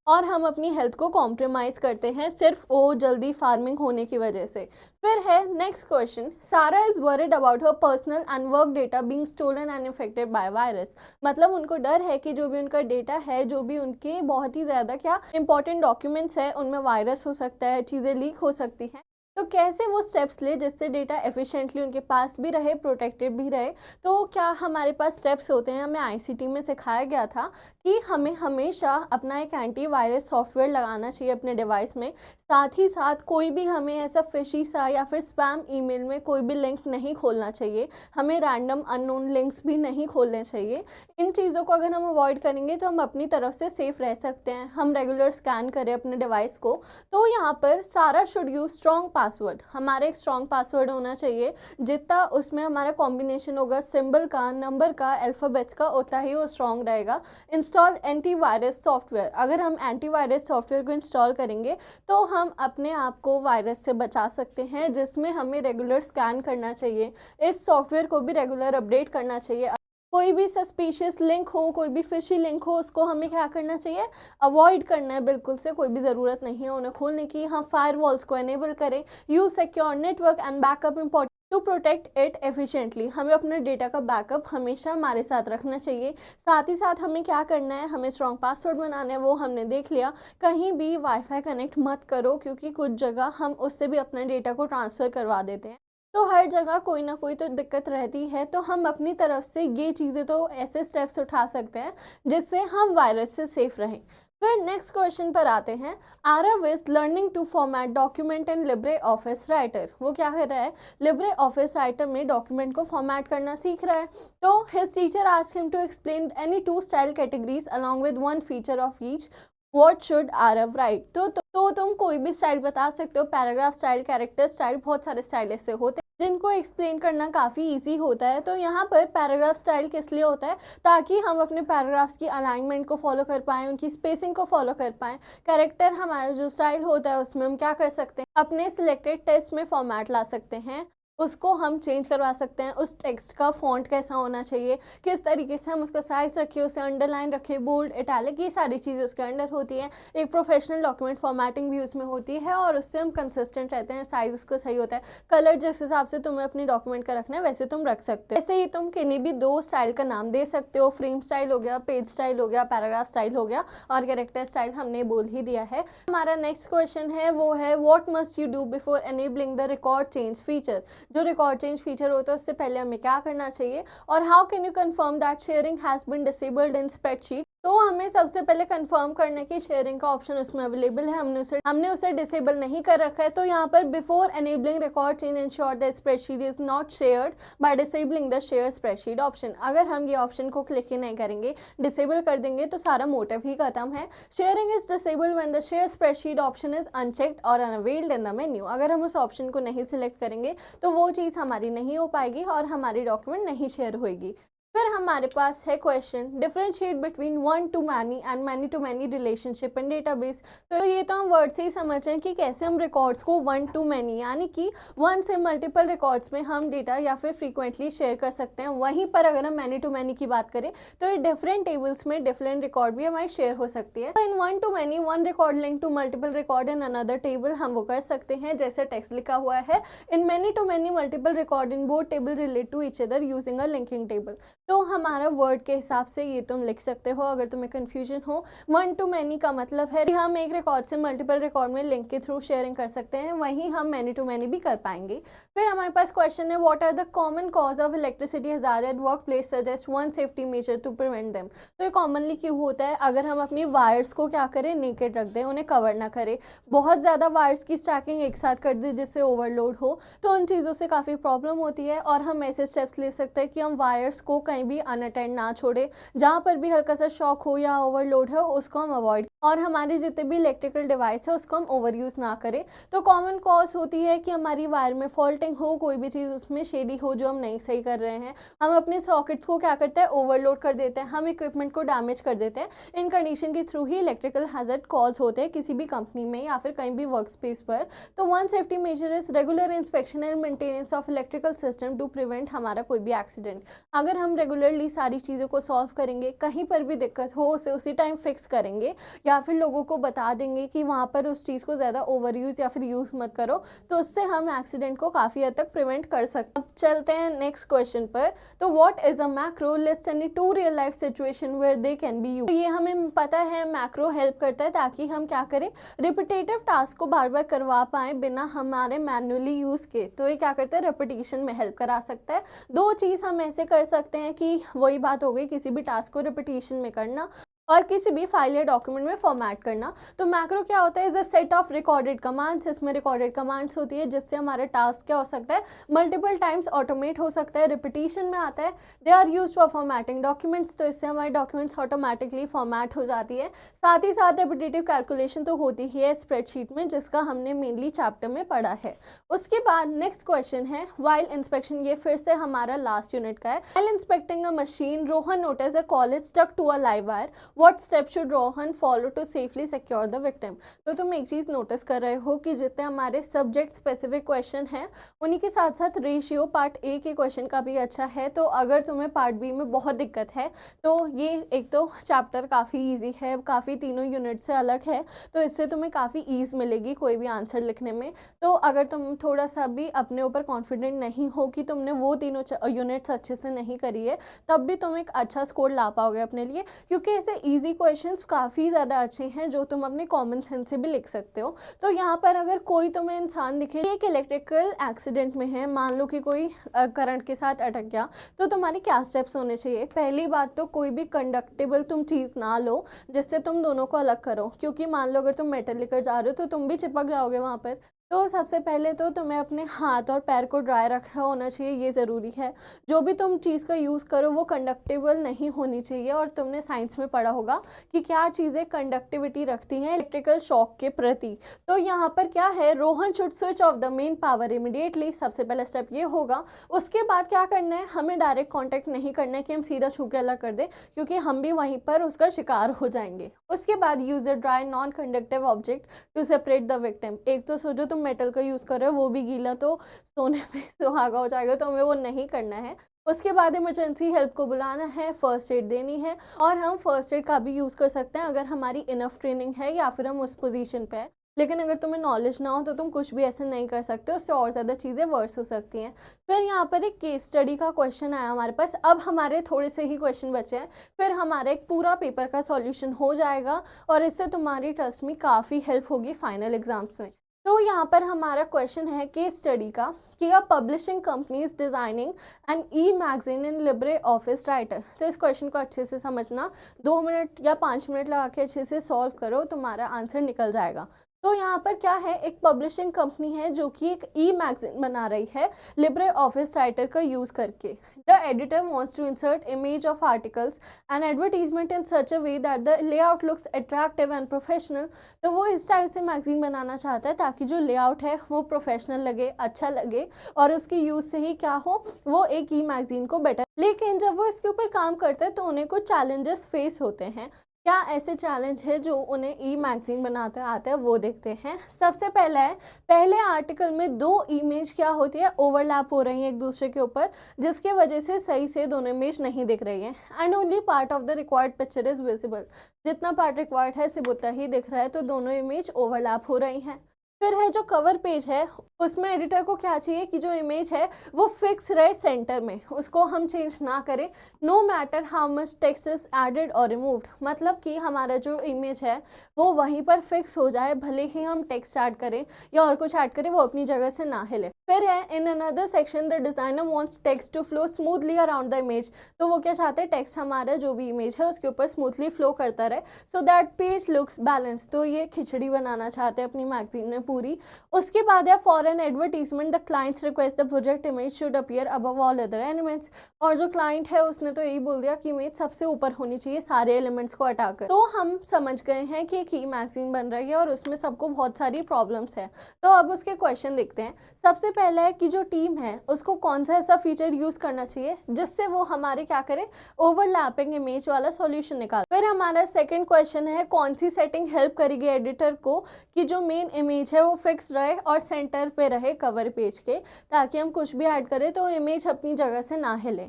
और हम अपनी हेल्थ को कॉम्प्रोमाइज़ करते हैं सिर्फ वो जल्दी फार्मिंग होने की वजह से। फिर है next question, Sara is worried about her personal and work data being stolen and infected by virus. मतलब उनको डर है कि जो भी उनका डेटा है, जो भी उनके बहुत ही ज़्यादा क्या इंपॉर्टेंट डॉक्यूमेंट्स है, उनमें वायरस हो सकता है, चीज़ें लीक हो सकती हैं। तो कैसे वो स्टेप्स ले जिससे डेटा एफिशिएंटली उनके पास भी रहे, प्रोटेक्टेड भी रहे। तो क्या हमारे पास स्टेप्स होते हैं, हमें आईसीटी में सिखाया गया था कि हमें हमेशा अपना एक एंटीवायरस सॉफ्टवेयर लगाना चाहिए अपने डिवाइस में। साथ ही साथ कोई भी हमें ऐसा फिशी सा या फिर स्पैम ईमेल में कोई भी लिंक नहीं खोलना चाहिए, हमें रैंडम अननोन लिंक्स भी नहीं खोलने चाहिए। इन चीज़ों को अगर हम अवॉइड करेंगे तो हम अपनी तरफ से सेफ रह सकते हैं। हम रेगुलर स्कैन करें अपने डिवाइस को। तो यहाँ पर सारा शुड यूज स्ट्रॉन्ग पासवर्ड, हमारा एक स्ट्रॉन्ग पासवर्ड होना चाहिए, जितना उसमें हमारा कॉम्बिनेशन होगा सिंबल का, नंबर का, अल्फ़ाबेट्स का, उतना ही वो स्ट्रॉन्ग रहेगा। इंस्टॉल एंटीवायरस सॉफ्टवेयर, अगर हम एंटीवायरस सॉफ्टवेयर को इंस्टॉल करेंगे तो हम अपने आप को वायरस से बचा सकते हैं, जिसमें हमें रेगुलर स्कैन करना चाहिए, इस सॉफ्टवेयर को भी रेगुलर अपडेट करना चाहिए। कोई भी सस्पिशियस लिंक हो, कोई भी फिशी लिंक हो, उसको हमें क्या करना चाहिए, अवॉइड करना है बिल्कुल से, कोई भी ज़रूरत नहीं है उन्हें खोलने की। हाँ, फायरवॉल्स को एनेबल करें, use secure network and backup important to protect it efficiently. हमें अपने डेटा का बैकअप हमेशा हमारे साथ रखना चाहिए। साथ ही साथ हमें क्या करना है, हमें स्ट्रॉन्ग पासवर्ड बनाना है, वो हमने देख लिया। कहीं भी वाईफाई कनेक्ट मत करो, क्योंकि कुछ जगह हम उससे भी अपने डेटा को ट्रांसफ़र करवा देते हैं। तो हर जगह कोई ना कोई तो दिक्कत रहती है, तो हम अपनी तरफ से ये चीज़ें तो ऐसे स्टेप्स उठा सकते हैं जिससे हम वायरस से सेफ रहें। फिर नेक्स्ट क्वेश्चन पर आते हैं, Aarav is learning to format document in Libre office Writer. वो क्या कर रहा है, लिब्रे ऑफिस राइटर में डॉक्यूमेंट को फॉर्मेट करना सीख रहा है। तो his teacher asked him to explain any 2 style categories along with 1 feature of each, what should Aarav write. तो तुम कोई भी स्टाइल बता सकते हो, पैराग्राफ स्टाइल, कैरेक्टर स्टाइल, बहुत सारे स्टाइल ऐसे होते हैं जिनको एक्सप्लेन करना काफ़ी इजी होता है। तो यहाँ पर पैराग्राफ स्टाइल किस लिए होता है, ताकि हम अपने पैराग्राफ्स की अलाइनमेंट को फॉलो कर पाएँ, उनकी स्पेसिंग को फॉलो कर पाएँ। कैरेक्टर हमारा जो स्टाइल होता है उसमें हम क्या कर सकते हैं, अपने सिलेक्टेड टेक्स्ट में फॉर्मेट ला सकते हैं, उसको हम चेंज करवा सकते हैं। उस टेक्स्ट का फॉन्ट कैसा होना चाहिए, किस तरीके से हम उसका साइज़ रखें, उसे अंडरलाइन रखें, बोल्ड, इटैलिक, ये सारी चीज़ें उसके अंडर होती हैं। एक प्रोफेशनल डॉक्यूमेंट फॉर्मेटिंग भी उसमें होती है, और उससे हम कंसिस्टेंट रहते हैं, साइज़ उसका सही होता है। कलर जिस हिसाब से तुम्हें अपनी डॉक्यूमेंट का रखना है वैसे तुम रख सकते हो। ऐसे ही तुम किन्हीं भी 2 स्टाइल का नाम दे सकते हो, फ्रेम स्टाइल हो गया, पेज स्टाइल हो गया, पैराग्राफ स्टाइल हो गया, और कैरेक्टर स्टाइल हमने बोल ही दिया है। हमारा नेक्स्ट क्वेश्चन है, वो है what must you do before enabling the record change feature. जो रिकॉर्ड चेंज फीचर होता है उससे पहले हमें क्या करना चाहिए, और how can you confirm that sharing has been disabled in spreadsheet तो हमें सबसे पहले कंफर्म करना है कि शेयरिंग का ऑप्शन उसमें अवेलेबल है, हमने उसे डिसेबल नहीं कर रखा है। तो यहाँ पर before enabling records in ensure the spreadsheet is not shared by disabling the share spreadsheet option. अगर हम ये ऑप्शन को क्लिक ही नहीं करेंगे, डिसेबल कर देंगे, तो सारा मोटिव ही खत्म है। Sharing is disable when the share spreadsheet option is unchecked और अनअवेल्ड इन द मेन्यू। अगर हम उस ऑप्शन को नहीं सिलेक्ट करेंगे तो वो चीज़ हमारी नहीं हो पाएगी और हमारी डॉक्यूमेंट नहीं शेयर होगी। फिर हमारे पास है question differentiate between one to many and many to many relationship in database. तो ये तो हम वर्ड से ही समझ रहे हैं कि कैसे हम रिकॉर्ड्स को वन टू मैनी यानी कि वन से मल्टीपल रिकॉर्ड्स में हम डेटा या फिर फ्रीक्वेंटली शेयर कर सकते हैं। वहीं पर अगर हम मैनी टू मैनी की बात करें तो ये डिफरेंट टेबल्स में डिफरेंट रिकॉर्ड भी हमारी शेयर हो सकती है। तो in one to many one record link to multiple record in another table हम वो कर सकते हैं, जैसे टेक्स्ट लिखा हुआ है in many to many multiple record in both table relate to each other using a linking table. तो हमारा वर्ड के हिसाब से ये तुम लिख सकते हो अगर तुम्हें कन्फ्यूजन हो। वन टू मैनी का मतलब है कि हम एक रिकॉर्ड से मल्टीपल रिकॉर्ड में लिंक के थ्रू शेयरिंग कर सकते हैं, वहीं हम मैनी टू मैनी भी कर पाएंगे। फिर हमारे पास क्वेश्चन है what are the common cause of electricity hazard at work place suggest one safety measure to prevent them. तो ये कॉमनली क्यों होता है? अगर हम अपनी वायर्स को क्या करें, नेकेड रख दें, उन्हें कवर ना करें, बहुत ज़्यादा वायर्स की स्टैकिंग एक साथ कर दें जिससे ओवरलोड हो, तो उन चीज़ों से काफ़ी प्रॉब्लम होती है। और हम ऐसे स्टेप्स ले सकते हैं कि हम वायर्स को कहीं भी अनअटेंड ना छोड़े, जहाँ पर भी हल्का सा शॉक हो या ओवरलोड हो उसको हम अवॉइड, और हमारे जितने भी इलेक्ट्रिकल डिवाइस है उसको हम ओवर यूज़ ना करें। तो कॉमन कॉज होती है कि हमारी वायर में फॉल्टिंग हो, कोई भी चीज़ उसमें शेडी हो जो हम नहीं सही कर रहे हैं, हम अपने सॉकेट्स को क्या करते हैं, ओवरलोड कर देते हैं, हम इक्विपमेंट को डैमेज कर देते हैं। इन कंडीशन के थ्रू ही इलेक्ट्रिकल हैजर्ड कॉज होते हैं किसी भी कंपनी में या फिर कहीं भी वर्क स्पेस पर। तो one safety measure is regular inspection and maintenance of electrical system to prevent हमारा कोई भी एक्सीडेंट। अगर हम रेगुलरली सारी चीज़ों को सॉल्व करेंगे, कहीं पर भी दिक्कत हो उसे उसी टाइम फिक्स करेंगे या फिर लोगों को बता देंगे कि वहाँ पर उस चीज़ को ज़्यादा ओवर यूज़ या फिर यूज़ मत करो, तो उससे हम एक्सीडेंट को काफ़ी हद तक प्रिवेंट कर सकते हैं। अब चलते हैं नेक्स्ट क्वेश्चन पर। तो what is a macro list any two real life situation where they can be used. तो ये हमें पता है मैक्रो हेल्प करता है ताकि हम क्या करें, रिपीटेटिव टास्क को बार बार करवा पाएँ बिना हमारे मैनुअली यूज़ के। तो ये क्या करता है, रिपीटिशन में हेल्प करा सकता है। दो चीज़ हम ऐसे कर सकते हैं कि वही बात हो गई, किसी भी टास्क को रिपीटिशन में करना और किसी भी फाइल या डॉक्यूमेंट में फॉर्मेट करना। तो मैक्रो क्या होता है, is a set of recorded commands. इसमें रिकॉर्डेड कमांड्स होती है जिससे हमारा टास्क क्या हो सकता है, मल्टीपल टाइम्स ऑटोमेट हो सकता है, रिपीटिशन में आता है। They are used for formatting documents, तो इससे हमारे डॉक्यूमेंट्स ऑटोमेटिकली फॉर्मेट हो जाती है। साथ ही साथ रिपीटेटिव कैलकुलेशन तो होती ही है स्प्रेडशीट में, जिसका हमने मेनली चैप्टर में पढ़ा है। उसके बाद नेक्स्ट क्वेश्चन है व्हाइल इंस्पेक्शन। ये फिर से हमारा लास्ट यूनिट का है। While inspecting a machine Rohan notice a call is stuck to a live wire, What steps should Rohan follow to safely secure the victim. तो तुम एक चीज़ नोटिस कर रहे हो कि जितने हमारे सब्जेक्ट स्पेसिफिक क्वेश्चन हैं उन्हीं के साथ साथ रेशियो पार्ट ए के क्वेश्चन का भी अच्छा है। तो अगर तुम्हें पार्ट बी में बहुत दिक्कत है तो ये एक तो चैप्टर काफ़ी ईजी है, काफ़ी तीनों यूनिट से अलग है, तो इससे तुम्हें काफ़ी ईज मिलेगी कोई भी आंसर लिखने में। तो अगर तुम थोड़ा सा भी अपने ऊपर कॉन्फिडेंट नहीं हो कि तुमने वो तीनों यूनिट्स अच्छे से नहीं करी है, तब भी तुम एक अच्छा स्कोर ला पाओगे अपने लिए, क्योंकि ऐसे ईजी क्वेश्चंस काफ़ी ज़्यादा अच्छे हैं जो तुम अपने कॉमन सेंस से भी लिख सकते हो। तो यहाँ पर अगर कोई तुम्हें इंसान दिखे एक इलेक्ट्रिकल एक्सीडेंट में है, मान लो कि कोई करंट के साथ अटक गया, तो तुम्हारे क्या स्टेप्स होने चाहिए। पहली बात तो कोई भी कंडक्टेबल तुम चीज़ ना लो जिससे तुम दोनों को अलग करो, क्योंकि मान लो अगर तुम मेटल लेकर जा रहे हो तो तुम भी चिपक जाओगे वहाँ पर। तो सबसे पहले तो तुम्हें अपने हाथ और पैर को ड्राई रखा होना चाहिए, ये ज़रूरी है। जो भी तुम चीज़ का यूज़ करो वो कंडक्टेबल नहीं होनी चाहिए, और तुमने साइंस में पढ़ा होगा कि क्या चीज़ें कंडक्टिविटी रखती हैं इलेक्ट्रिकल शॉक के प्रति। तो यहाँ पर क्या है, Rohan should switch off the main power immediately, सबसे पहला स्टेप ये होगा। उसके बाद क्या करना है, हमें डायरेक्ट कॉन्टैक्ट नहीं करना है कि हम सीधा छू के अलग कर दें, क्योंकि हम भी वहीं पर उसका शिकार हो जाएंगे। उसके बाद use a dry non conductive object to separate the victim. एक तो सोचो तुम मेटल का यूज़ कर रहे हो, वो भी गीला तो सोने पे सुहागा हो जाएगा, तो हमें वो नहीं करना है। उसके बाद इमरजेंसी हेल्प को बुलाना है, फर्स्ट एड देनी है, और हम फर्स्ट एड का भी यूज़ कर सकते हैं अगर हमारी इनफ ट्रेनिंग है या फिर हम उस पोजीशन पे है। लेकिन अगर तुम्हें नॉलेज ना हो तो तुम कुछ भी ऐसे नहीं कर सकते, उससे और ज़्यादा चीज़ें वर्स हो सकती हैं। फिर यहाँ पर एक केस स्टडी का क्वेश्चन आया हमारे पास। अब हमारे थोड़े से ही क्वेश्चन बचे हैं, फिर हमारा एक पूरा पेपर का सॉल्यूशन हो जाएगा, और इससे तुम्हारी ट्रस्ट में काफ़ी हेल्प होगी फाइनल एग्जाम्स में। तो यहाँ पर हमारा क्वेश्चन है केस स्टडी का कि a publishing company's designing an e magazine in Libre office writer. तो इस क्वेश्चन को अच्छे से समझना, 2 मिनट या 5 मिनट लगा के अच्छे से सॉल्व करो, तुम्हारा आंसर निकल जाएगा। तो यहाँ पर क्या है, एक पब्लिशिंग कंपनी है जो कि एक ई मैगजीन बना रही है लिब्रे ऑफिस राइटर का यूज़ करके। The editor wants to insert image of articles and advertisement in such a way that the layout looks attractive and professional. तो वो इस टाइप से मैगजीन बनाना चाहता है ताकि जो लेआउट है वो प्रोफेशनल लगे, अच्छा लगे, और उसके यूज़ से ही क्या हो, वो एक ई मैगजीन को बेटर। लेकिन जब वो इसके ऊपर काम करते हैं तो उन्हें कुछ चैलेंजेस फेस होते हैं। क्या ऐसे चैलेंज है जो उन्हें ई मैगजीन बनाते आते हैं, वो देखते हैं। सबसे पहला है, पहले आर्टिकल में 2 इमेज क्या होती है, ओवरलैप हो रही है एक दूसरे के ऊपर, जिसके वजह से सही से दोनों इमेज नहीं दिख रही है। And only part of the required picture is visible. जितना पार्ट रिक्वायर्ड है सिर्फ उतना ही दिख रहा है, तो दोनों इमेज ओवरलैप हो रही हैं। फिर है जो कवर पेज है, उसमें एडिटर को क्या चाहिए कि जो इमेज है वो फिक्स रहे सेंटर में, उसको हम चेंज ना करें, no matter how much text is added और रिमूव्ड। मतलब कि हमारा जो इमेज है वो वहीं पर फिक्स हो जाए, भले ही हम टेक्स्ट ऐड करें या और कुछ ऐड करें, वो अपनी जगह से ना हिले। फिर है in another section the designer wants text to flow smoothly around the image. तो वो क्या चाहते हैं, टेक्स्ट हमारा जो भी इमेज है उसके ऊपर स्मूथली फ्लो करता रहे, so that page looks balance. तो ये खिचड़ी बनाना चाहते हैं अपनी मैगजीन में पूरी। उसके बाद है for an advertisement the clients request the project image should appear above all other elements. और जो क्लाइंट है उसने तो यही बोल दिया कि इमेज सबसे ऊपर होनी चाहिए सारे एलिमेंट्स को हटाकर। तो हम समझ गए हैं कि एक ई मैगजीन बन रही है और उसमें सबको बहुत सारी प्रॉब्लम्स है। तो अब उसके क्वेश्चन देखते हैं। सबसे पहला है कि जो टीम है उसको कौन सा ऐसा फीचर यूज करना चाहिए जिससे वो हमारे क्या करे, ओवरलैपिंग इमेज वाला सॉल्यूशन निकाल। फिर हमारा सेकंड क्वेश्चन है कौन सी सेटिंग हेल्प करेगी एडिटर को कि जो मेन इमेज है वो फिक्स रहे और सेंटर पे रहे कवर पेज के, ताकि हम कुछ भी ऐड करें तो इमेज अपनी जगह से ना हिले।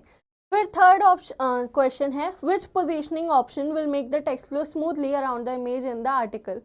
फिर थर्ड ऑप्शन क्वेश्चन है which positioning option will make the text flow smoothly around the image in the article.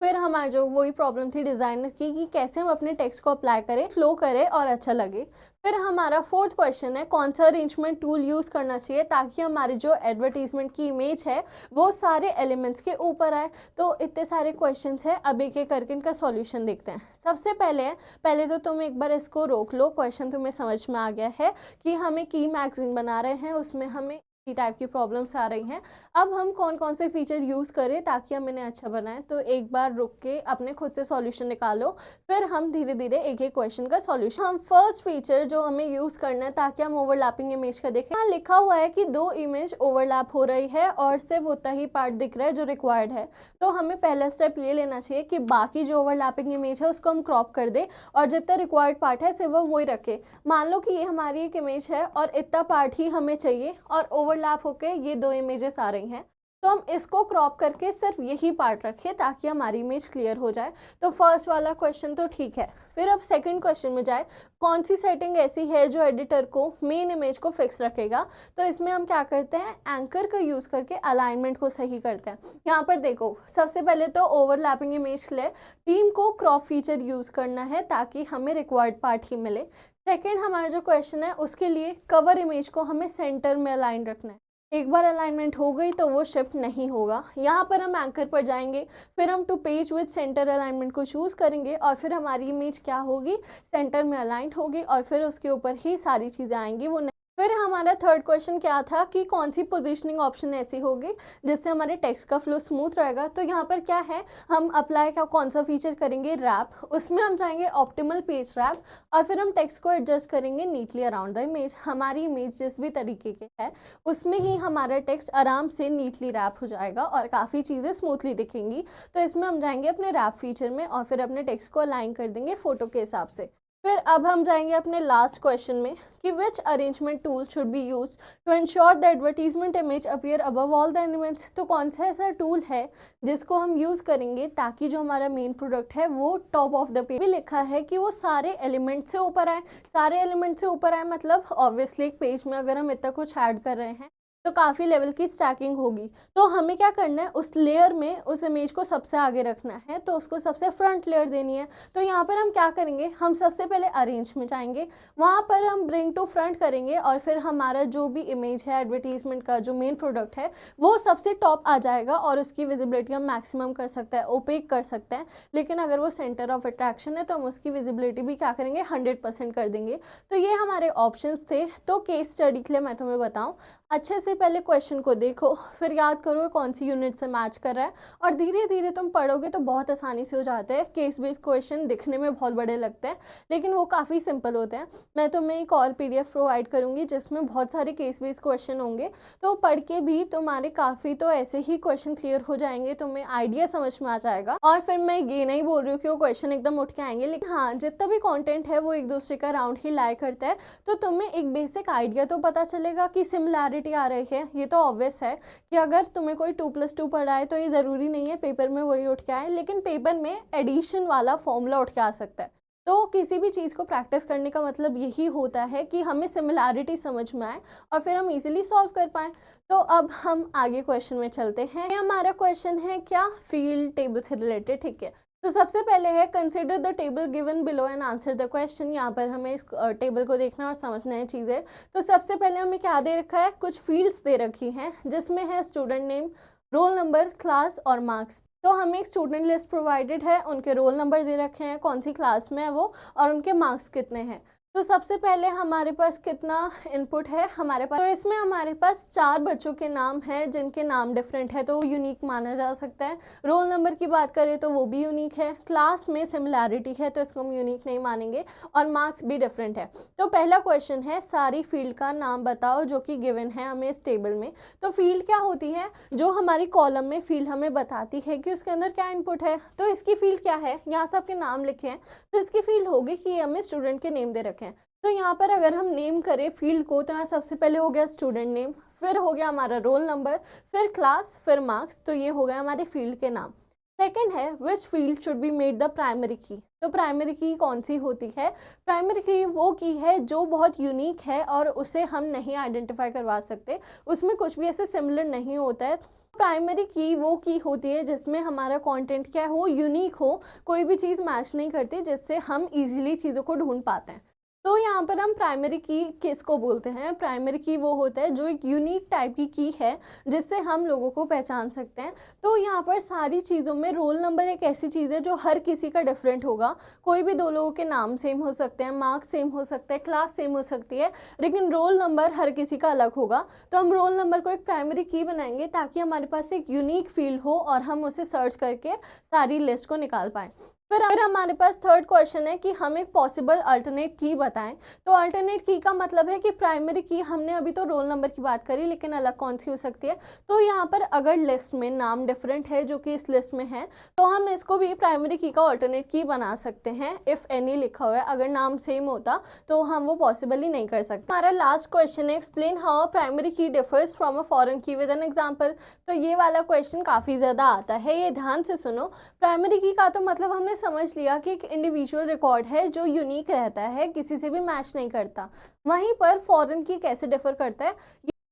फिर हमारी जो वही प्रॉब्लम थी डिज़ाइनर की कि कैसे हम अपने टेक्स्ट को अप्लाई करें, फ्लो करें और अच्छा लगे। फिर हमारा फोर्थ क्वेश्चन है कौन सा अरेंजमेंट टूल यूज़ करना चाहिए ताकि हमारी जो एडवर्टीजमेंट की इमेज है वो सारे एलिमेंट्स के ऊपर आए। तो इतने सारे क्वेश्चंस हैं, अब एक एक करके इनका सॉल्यूशन देखते हैं। सबसे पहले तो तुम एक बार इसको रोक लो, क्वेश्चन तुम्हें समझ में आ गया है कि हमें की मैगजीन बना रहे हैं, उसमें हमें टाइप की प्रॉब्लम्स आ रही हैं। अब हम कौन कौन से फीचर यूज़ करें ताकि हम इन्हें अच्छा बनाएं, तो एक बार रुक के अपने खुद से सॉल्यूशन निकालो, फिर हम धीरे धीरे एक एक क्वेश्चन का सॉल्यूशन। हम फर्स्ट फीचर जो हमें यूज़ करना है ताकि हम ओवरलैपिंग इमेज का देखें, यहाँ लिखा हुआ है कि 2 इमेज ओवरलैप हो रही है और सिर्फ उतना ही पार्ट दिख रहा है जो रिक्वायर्ड है। तो हमें पहला स्टेप ये लेना चाहिए कि बाकी जो ओवरलैपिंग इमेज है उसको हम क्रॉप कर दे और जितना रिक्वायर्ड पार्ट है सिर्फ वही रखे। मान लो कि ये हमारी एक इमेज है और इतना पार्ट ही हमें चाहिए और ओवरलैप होके ये 2 इमेजेस आ रही हैं, तो हम इसको क्रॉप करके सिर्फ यही पार्ट रखिए ताकि हमारी इमेज क्लियर हो जाए। तो फर्स्ट वाला क्वेश्चन तो ठीक है। फिर अब सेकंड क्वेश्चन में जाए, कौन सी सेटिंग ऐसी है जो एडिटर को मेन इमेज को फिक्स रखेगा। तो इसमें हम क्या करते हैं, एंकर का यूज़ करके अलाइनमेंट को सही करते हैं। यहाँ पर देखो, सबसे पहले तो ओवरलैपिंग इमेज के लिए टीम को क्रॉप फीचर यूज़ करना है ताकि हमें रिक्वायर्ड पार्ट ही मिले। सेकेंड हमारा जो क्वेश्चन है उसके लिए कवर इमेज को हमें सेंटर में अलाइन रखना है। एक बार अलाइनमेंट हो गई तो वो शिफ्ट नहीं होगा। यहाँ पर हम एंकर पर जाएंगे, फिर हम to page with centre alignment को चूज़ करेंगे और फिर हमारी इमेज क्या होगी, सेंटर में अलाइंड होगी और फिर उसके ऊपर ही सारी चीज़ें आएंगी। वो फिर हमारा थर्ड क्वेश्चन क्या था कि कौन सी पोजीशनिंग ऑप्शन ऐसी होगी जिससे हमारे टेक्स्ट का फ्लो स्मूथ रहेगा। तो यहाँ पर क्या है, हम अप्लाई का कौन सा फीचर करेंगे, रैप। उसमें हम जाएंगे ऑप्टिमल पेज रैप और फिर हम टेक्स्ट को एडजस्ट करेंगे नीटली अराउंड द इमेज। हमारी इमेज जिस भी तरीके के है उसमें ही हमारा टेक्स्ट आराम से नीटली रैप हो जाएगा और काफ़ी चीज़ें स्मूथली दिखेंगी। तो इसमें हम जाएंगे अपने रैप फीचर में और फिर अपने टेक्स्ट को अलाइन कर देंगे फ़ोटो के हिसाब से। फिर अब हम जाएंगे अपने लास्ट क्वेश्चन में कि which arrangement tool should be use to ensure the advertisement image appear above all the elements. तो कौन सा ऐसा टूल है जिसको हम यूज़ करेंगे ताकि जो हमारा मेन प्रोडक्ट है वो टॉप ऑफ द पेज भी लिखा है कि वो सारे एलिमेंट से ऊपर आए। सारे एलिमेंट से ऊपर आए मतलब ऑब्वियसली एक पेज में अगर हम इतना कुछ ऐड कर रहे हैं तो काफ़ी लेवल की स्टैकिंग होगी। तो हमें क्या करना है, उस लेयर में उस इमेज को सबसे आगे रखना है, तो उसको सबसे फ्रंट लेयर देनी है। तो यहाँ पर हम क्या करेंगे, हम सबसे पहले अरेंज में जाएंगे, वहाँ पर हम ब्रिंग टू फ्रंट करेंगे और फिर हमारा जो भी इमेज है एडवर्टीजमेंट का, जो मेन प्रोडक्ट है, वो सबसे टॉप आ जाएगा और उसकी विजिबिलिटी हम मैक्सिमम कर सकते हैं, ओपेक कर सकते हैं। लेकिन अगर वो सेंटर ऑफ अट्रैक्शन है तो हम उसकी विजिबिलिटी भी क्या करेंगे, 100% कर देंगे। तो ये हमारे ऑप्शंस थे। तो केस स्टडी के लिए मैं तुम्हें बताऊं, अच्छे से पहले क्वेश्चन को देखो, फिर याद करो कौन सी यूनिट से मैच कर रहा है, और धीरे धीरे तुम पढ़ोगे तो बहुत आसानी से हो जाते हैं। केस बेस्ड क्वेश्चन दिखने में बहुत बड़े लगते हैं लेकिन वो काफ़ी सिंपल होते हैं। मैं तुम्हें एक और PDF प्रोवाइड करूँगी जिसमें बहुत सारे केस बेस्ड क्वेश्चन होंगे, तो पढ़ के भी तुम्हारे काफ़ी तो ऐसे ही क्वेश्चन क्लियर हो जाएंगे, तुम्हें आइडिया समझ में आ जाएगा। और फिर मैं ये नहीं बोल रही हूँ कि वो क्वेश्चन एकदम उठ के आएंगे, लेकिन हाँ, जितना भी कॉन्टेंट है वो एक दूसरे का राउंड ही लाया करता है, तो तुम्हें एक बेसिक आइडिया तो पता चलेगा कि सिमिलैरिटी आ रही है। ये तो ऑब्वियस है कि अगर तुम्हें कोई 2+2 पढ़ा है तो ये ज़रूरी नहीं है पेपर में वही उठ के आए, लेकिन पेपर में एडिशन वाला फॉर्मूला उठ के आ सकता है। तो किसी भी चीज़ को प्रैक्टिस करने का मतलब यही होता है कि हमें सिमिलैरिटी समझ में आए और फिर हम इजीली सॉल्व कर पाएँ। तो अब हम आगे क्वेश्चन में चलते हैं। हमारा क्वेश्चन है क्या, फील्ड टेबल से रिलेटेड, ठीक है। तो सबसे पहले है consider the table given below and answer the question. यहाँ पर हमें इस टेबल को देखना और समझना है चीज़ें। तो सबसे पहले हमें क्या दे रखा है, कुछ फील्ड्स दे रखी हैं जिसमें है student name, roll number, class और मार्क्स। तो हमें एक स्टूडेंट लिस्ट प्रोवाइडेड है, उनके रोल नंबर दे रखे हैं, कौन सी क्लास में है वो, और उनके मार्क्स कितने हैं। तो सबसे पहले हमारे पास कितना इनपुट है हमारे पास, तो इसमें हमारे पास 4 बच्चों के नाम हैं जिनके नाम डिफरेंट है, तो वो यूनिक माना जा सकता है। रोल नंबर की बात करें तो वो भी यूनिक है, क्लास में सिमिलैरिटी है तो इसको हम यूनिक नहीं मानेंगे, और मार्क्स भी डिफरेंट है। तो पहला क्वेश्चन है, सारी फील्ड का नाम बताओ जो कि गिवन है हमें इस टेबल में। तो फील्ड क्या होती है, जो हमारी कॉलम में फील्ड हमें बताती है कि उसके अंदर क्या इनपुट है। तो इसकी फील्ड क्या है, यहाँ सबके नाम लिखे हैं, तो इसकी फील्ड होगी कि हमें स्टूडेंट के नेम दे रखे हैं। तो यहाँ पर अगर हम नेम करें फील्ड को, तो यहाँ सबसे पहले हो गया स्टूडेंट नेम, फिर हो गया हमारा रोल नंबर, फिर क्लास, फिर मार्क्स। तो ये हो गया हमारे फील्ड के नाम। सेकंड है, which field should be made the primary की। तो प्राइमरी की कौन सी होती है, प्राइमरी की वो की है जो बहुत यूनिक है और उसे हम नहीं आइडेंटिफाई करवा सकते, उसमें कुछ भी ऐसे सिमिलर नहीं होता है। प्राइमरी की वो की होती है जिसमें हमारा कंटेंट क्या हो, यूनिक हो, कोई भी चीज़ मैच नहीं करती, जिससे हम इजीली चीज़ों को ढूंढ पाते हैं। तो यहाँ पर हम प्राइमरी की किसको बोलते हैं, प्राइमरी की वो होता है जो एक यूनिक टाइप की है जिससे हम लोगों को पहचान सकते हैं। तो यहाँ पर सारी चीज़ों में रोल नंबर एक ऐसी चीज़ है जो हर किसी का डिफरेंट होगा। कोई भी 2 लोगों के नाम सेम हो सकते हैं, मार्क्स सेम हो सकते हैं, क्लास सेम हो सकती है, लेकिन रोल नंबर हर किसी का अलग होगा। तो हम रोल नंबर को एक प्राइमरी की बनाएंगे ताकि हमारे पास एक यूनिक फील्ड हो और हम उसे सर्च करके सारी लिस्ट को निकाल पाएँ। फिर हमारे पास थर्ड क्वेश्चन है कि हम एक पॉसिबल अल्टरनेट की बताएं। तो अल्टरनेट की का मतलब है कि प्राइमरी की हमने अभी तो रोल नंबर की बात करी, लेकिन अलग कौन सी हो सकती है। तो यहाँ पर अगर लिस्ट में नाम डिफरेंट है जो कि इस लिस्ट में है, तो हम इसको भी प्राइमरी की का अल्टरनेट की बना सकते हैं। इफ़ एनी लिखा हुआ है, अगर नाम सेम होता तो हम वो पॉसिबल ही नहीं कर सकते। हमारा लास्ट क्वेश्चन है, एक्सप्लेन हाउ प्राइमरी की डिफर्स फ्रॉम अ फॉरेन की विद एन एग्जाम्पल। तो ये वाला क्वेश्चन काफ़ी ज़्यादा आता है, ये ध्यान से सुनो। प्राइमरी की का तो मतलब हमने समझ लिया कि एक इंडिविजुअल रिकॉर्ड है जो यूनिक रहता है, किसी से भी मैच नहीं करता। वहीं पर फॉरेन की कैसे डिफर करता है,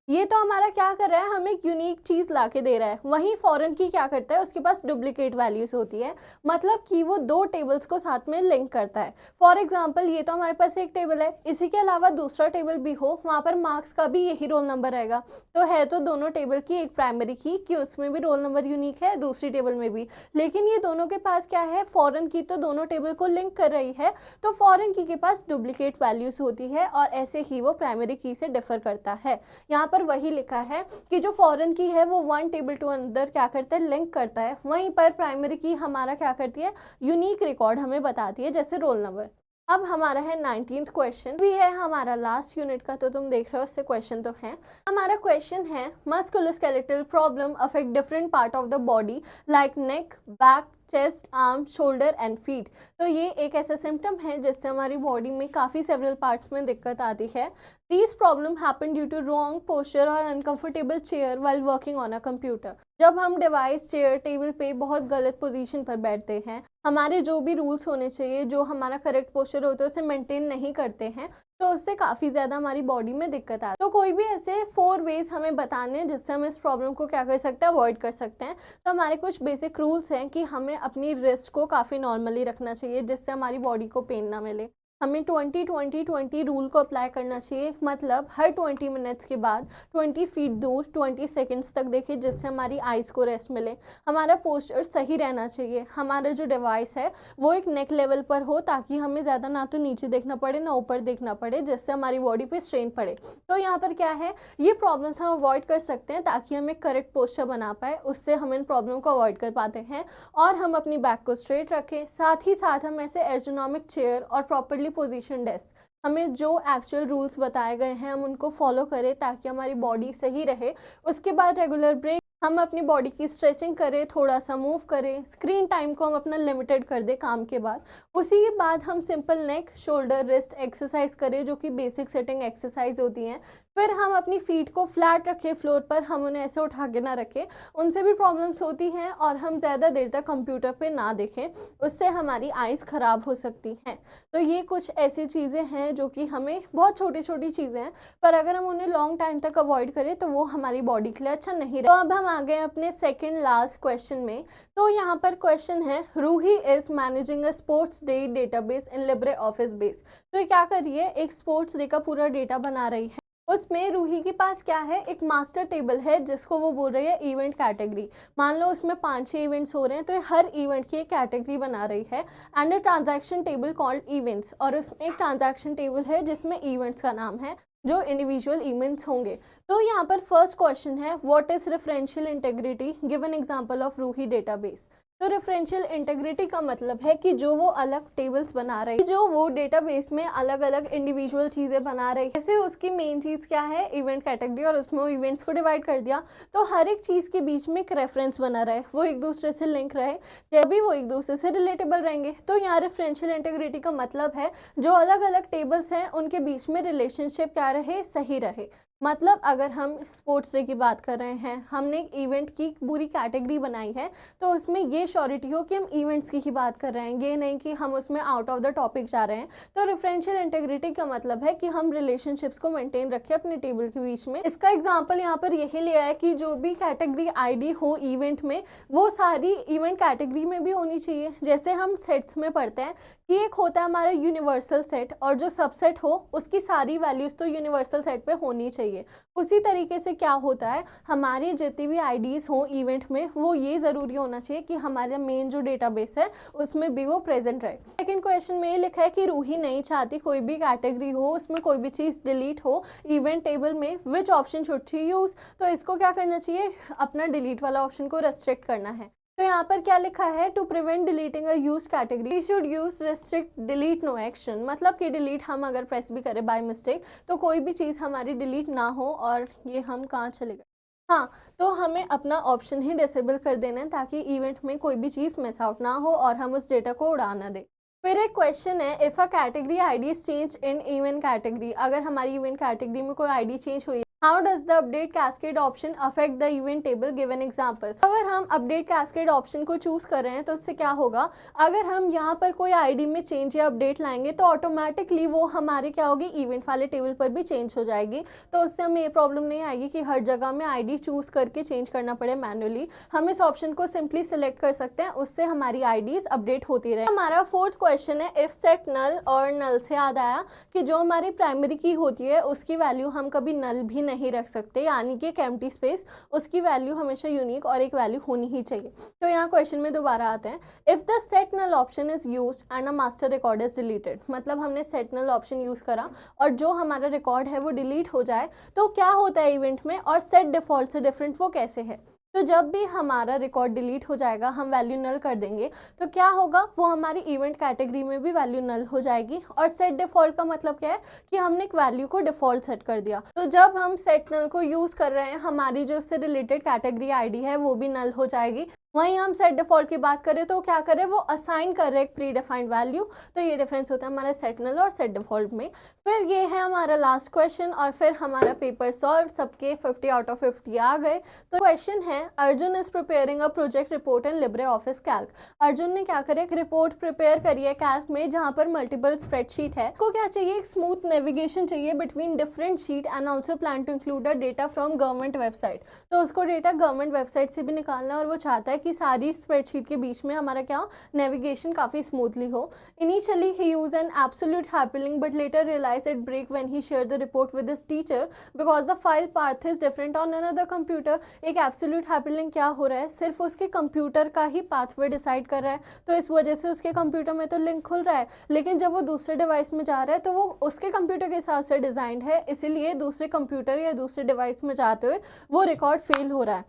ये तो हमारा क्या कर रहा है, हमें एक यूनिक चीज़ ला के दे रहा है। वहीं फॉरेन की क्या करता है, उसके पास डुप्लीकेट वैल्यूज़ होती है, मतलब कि वो 2 टेबल्स को साथ में लिंक करता है। फॉर एग्जांपल ये तो हमारे पास एक टेबल है, इसी के अलावा दूसरा टेबल भी हो, वहाँ पर मार्क्स का भी यही रोल नंबर रहेगा। तो है तो दोनों टेबल की एक प्राइमरी की कि उसमें भी रोल नंबर यूनिक है, दूसरी टेबल में भी, लेकिन ये दोनों के पास क्या है, फॉरेन की तो दोनों टेबल को लिंक कर रही है, तो फॉरेन की के पास डुप्लीकेट वैल्यूज़ होती है और ऐसे ही वो प्राइमरी की से डिफर करता है। यहाँ पर वही लिखा है कि जो फॉरेन की है वो 1 टेबल टू अनदर क्या करता है, लिंक करता है। वहीं पर प्राइमरी की हमारा क्या करती है, यूनिक रिकॉर्ड हमें बताती है, जैसे रोल नंबर। अब हमारा है 19th क्वेश्चन, भी है हमारा लास्ट यूनिट का, तो तुम देख रहे हो उससे क्वेश्चन तो है। हमारा क्वेश्चन है, musculoskeletal problem affect different part of the body like neck, back, chest, arm, shoulder and feet. तो ये एक ऐसा सिम्टम है जिससे हमारी बॉडी में काफ़ी सेवरल पार्ट्स में दिक्कत आती है। These problem happen due to wrong posture और uncomfortable chair while working on a computer. जब हम डिवाइस, चेयर, टेबल पे बहुत गलत पोजीशन पर बैठते हैं, हमारे जो भी रूल्स होने चाहिए, जो हमारा करेक्ट पोस्चर होता है उसे मेंटेन नहीं करते हैं, तो उससे काफ़ी ज़्यादा हमारी बॉडी में दिक्कत आती है। तो कोई भी ऐसे 4 वेज़ हमें बताने हैं जिससे हम इस प्रॉब्लम को क्या कर सकते हैं, अवॉइड कर सकते हैं। तो हमारे कुछ बेसिक रूल्स हैं कि हमें अपनी रिस्ट को काफ़ी नॉर्मली रखना चाहिए जिससे हमारी बॉडी को पेन ना मिले। हमें 20-20-20 रूल को अप्लाई करना चाहिए, मतलब हर 20 मिनट्स के बाद 20 फीट दूर 20 सेकंड्स तक देखिए जिससे हमारी आइज़ को रेस्ट मिले। हमारा पोस्चर सही रहना चाहिए, हमारा जो डिवाइस है वो एक नेक लेवल पर हो ताकि हमें ज़्यादा ना तो नीचे देखना पड़े ना ऊपर देखना पड़े जिससे हमारी बॉडी पे स्ट्रेन पड़े। तो यहाँ पर क्या है, ये प्रॉब्लम्स हम अवॉइड कर सकते हैं ताकि हम एक करेक्ट पोस्चर बना पाए, उससे हम इन प्रॉब्लम को अवॉइड कर पाते हैं और हम अपनी बैक को स्ट्रेट रखें। साथ ही साथ हम ऐसे एर्गोनॉमिक चेयर और प्रॉपरली पोजीशन डेस्क, हमें जो एक्चुअल रूल्स बताए गए हैं हम उनको फॉलो करें ताकि हमारी बॉडी सही रहे। उसके बाद रेगुलर ब्रेक, हम अपनी बॉडी की स्ट्रेचिंग करें, थोड़ा सा मूव करें, स्क्रीन टाइम को हम अपना लिमिटेड कर दें काम के बाद। उसी के बाद हम सिंपल नेक, शोल्डर, रिस्ट एक्सरसाइज करें जो कि बेसिक सेटिंग एक्सरसाइज होती हैं। फिर हम अपनी फीट को फ्लैट रखें फ्लोर पर, हम उन्हें ऐसे उठा के ना रखें, उनसे भी प्रॉब्लम्स होती हैं। और हम ज़्यादा देर तक कंप्यूटर पे ना देखें, उससे हमारी आइज़ ख़राब हो सकती हैं। तो ये कुछ ऐसी चीज़ें हैं जो कि हमें, बहुत छोटी छोटी चीज़ें हैं पर अगर हम उन्हें लॉन्ग टाइम तक अवॉइड करें तो वो हमारी बॉडी के लिए अच्छा नहीं रहे। तो अब हम आ गए अपने सेकेंड लास्ट क्वेश्चन में। तो यहाँ पर क्वेश्चन है, Ruhi is managing a sports day database in Libre Office Base. तो ये क्या कर रही है, एक स्पोर्ट्स डे का पूरा डेटा बना रही है। उसमें रूही के पास क्या है, एक मास्टर टेबल है जिसको वो बोल रही है इवेंट कैटेगरी। मान लो उसमें 5-6 इवेंट्स हो रहे हैं तो ये हर इवेंट की एक कैटेगरी बना रही है। And a transaction table called events, और उसमें एक ट्रांजैक्शन टेबल है जिसमें इवेंट्स का नाम है जो इंडिविजुअल इवेंट्स होंगे। तो यहाँ पर फर्स्ट क्वेश्चन है, what is referential integrity, give an example of Ruhi database. तो रेफरेंशियल इंटेग्रिटी का मतलब है कि जो वो अलग टेबल्स बना रही है, जो वो डेटाबेस में अलग अलग इंडिविजुअल चीज़ें बना रही है। जैसे उसकी मेन चीज़ क्या है, इवेंट कैटेगरी, और उसमें वो इवेंट्स को डिवाइड कर दिया। तो हर एक चीज़ के बीच में एक रेफरेंस बना रहे, वो एक दूसरे से लिंक रहे, तभी वो एक दूसरे से रिलेटेबल रहेंगे। तो यहाँ रेफरेंशियल इंटेग्रिटी का मतलब है जो अलग अलग टेबल्स हैं उनके बीच में रिलेशनशिप क्या रहे, सही रहे। मतलब अगर हम स्पोर्ट्स डे की बात कर रहे हैं, हमने एक इवेंट की पूरी कैटेगरी बनाई है, तो उसमें ये श्योरिटी हो कि हम इवेंट्स की ही बात कर रहे हैं, ये नहीं कि हम उसमें आउट ऑफ द टॉपिक जा रहे हैं। तो रेफरेंशियल इंटेग्रिटी का मतलब है कि हम रिलेशनशिप्स को मेंटेन रखें अपने टेबल के बीच में। इसका एग्जांपल यहाँ पर यही लिया है कि जो भी कैटेगरी आईडी हो इवेंट में, वो सारी इवेंट कैटेगरी में भी होनी चाहिए। जैसे हम सेट्स में पढ़ते हैं कि एक होता है हमारा यूनिवर्सल सेट, और जो सबसेट हो उसकी सारी वैल्यूज़ तो यूनिवर्सल सेट पे होनी चाहिए। उसी तरीके से क्या होता है, हमारी जितनी भी आईडीज़ हो इवेंट में, वो ये ज़रूरी होना चाहिए कि हमारा मेन जो डेटाबेस है उसमें भी वो प्रेजेंट रहे। सेकंड क्वेश्चन में ये लिखा है कि रूही नहीं चाहती कोई भी कैटेगरी हो उसमें कोई भी चीज़ डिलीट हो इवेंट टेबल में, which option should she use. तो इसको क्या करना चाहिए, अपना डिलीट वाला ऑप्शन को रेस्ट्रिक्ट करना है। तो यहाँ पर क्या लिखा है, to prevent deleting a use category we should use restrict delete no action. मतलब कि डिलीट हम अगर प्रेस भी करें बाय मिस्टेक तो कोई भी चीज़ हमारी डिलीट ना हो। और ये हम कहाँ चले गए, हाँ, तो हमें अपना ऑप्शन ही डिसेबल कर देना है ताकि इवेंट में कोई भी चीज़ मिस आउट ना हो और हम उस डेटा को उड़ा ना दें। फिर एक क्वेश्चन है, if a category ID is change in event category, अगर हमारी इवेंट कैटेगरी में कोई आईडी चेंज हुई, how does the update cascade option affect the event table, give an example. अगर हम अपडेट कैस्केड ऑप्शन को चूज कर रहे हैं तो उससे क्या होगा, अगर हम यहाँ पर कोई आईडी में चेंज या अपडेट लाएंगे तो ऑटोमेटिकली वो हमारे क्या होगी, इवेंट वाले टेबल पर भी चेंज हो जाएगी। तो उससे हमें ये प्रॉब्लम नहीं आएगी कि हर जगह में आईडी चूज करके चेंज करना पड़े मैनुअली। हम इस ऑप्शन को सिंपली सिलेक्ट कर सकते हैं, उससे हमारी आईडीज अपडेट होती रहे। हमारा फोर्थ क्वेश्चन है, इफ सेट नल, और नल से याद आया कि जो हमारी प्राइमरी की होती है उसकी वैल्यू हम कभी नल भी नहीं रख सकते, यानी कि एक एम्प्टी स्पेस, उसकी वैल्यू हमेशा यूनिक और एक वैल्यू होनी ही चाहिए। तो यहाँ क्वेश्चन में दोबारा आते हैं, if the set null option is used and a master record is deleted. मतलब हमने सेट नल ऑप्शन यूज करा और जो हमारा रिकॉर्ड है वो डिलीट हो जाए तो क्या होता है इवेंट में, और सेट डिफॉल्ट से डिफरेंट वो कैसे है। तो जब भी हमारा रिकॉर्ड डिलीट हो जाएगा, हम वैल्यू नल कर देंगे तो क्या होगा, वो हमारी इवेंट कैटेगरी में भी वैल्यू नल हो जाएगी। और सेट डिफॉल्ट का मतलब क्या है कि हमने एक वैल्यू को डिफॉल्ट सेट कर दिया। तो जब हम सेट नल को यूज़ कर रहे हैं, हमारी जो उससे रिलेटेड कैटेगरी आईडी है वो भी नल हो जाएगी। वहीं हम सेट डिफॉल्ट की बात करें तो क्या करें, वो असाइन कर रहे एक प्री डिफाइंड वैल्यू। तो ये डिफरेंस होता है हमारा सेट नल और सेट डिफॉल्ट में। फिर ये है हमारा लास्ट क्वेश्चन और फिर हमारा पेपर सॉल्व। सबके 50 आउट ऑफ 50 आ गए। तो क्वेश्चन है, Arjun is preparing a project report in Libre office Calc. Arjun ने क्या करें, एक रिपोर्ट प्रिपेयर करी है कैल्क में जहाँ पर मल्टीपल स्प्रेडशीट है। को क्या चाहिए, एक स्मूथ नेविगेशन चाहिए between different sheet and also plan to include a data from government website. तो उसको डेटा गवर्नमेंट वेबसाइट से भी निकालना और वो चाहता है कि सारी स्प्रेडशीट के बीच में हमारा क्या नेविगेशन काफ़ी स्मूथली हो। Initially he use an absolute hyperlink but later realize it break when he share the report with his teacher because the file path is different on another computer. एक एब्सोल्यूट हाइपरलिंक क्या हो रहा है, सिर्फ उसके कंप्यूटर का ही पाथवे डिसाइड कर रहा है। तो इस वजह से उसके कंप्यूटर में तो लिंक खुल रहा है, लेकिन जब वो दूसरे डिवाइस में जा रहा है तो वो उसके कंप्यूटर के हिसाब से डिजाइंड है, इसीलिए दूसरे कंप्यूटर या दूसरे डिवाइस में जाते हुए वो रिकॉर्ड फेल हो रहा है।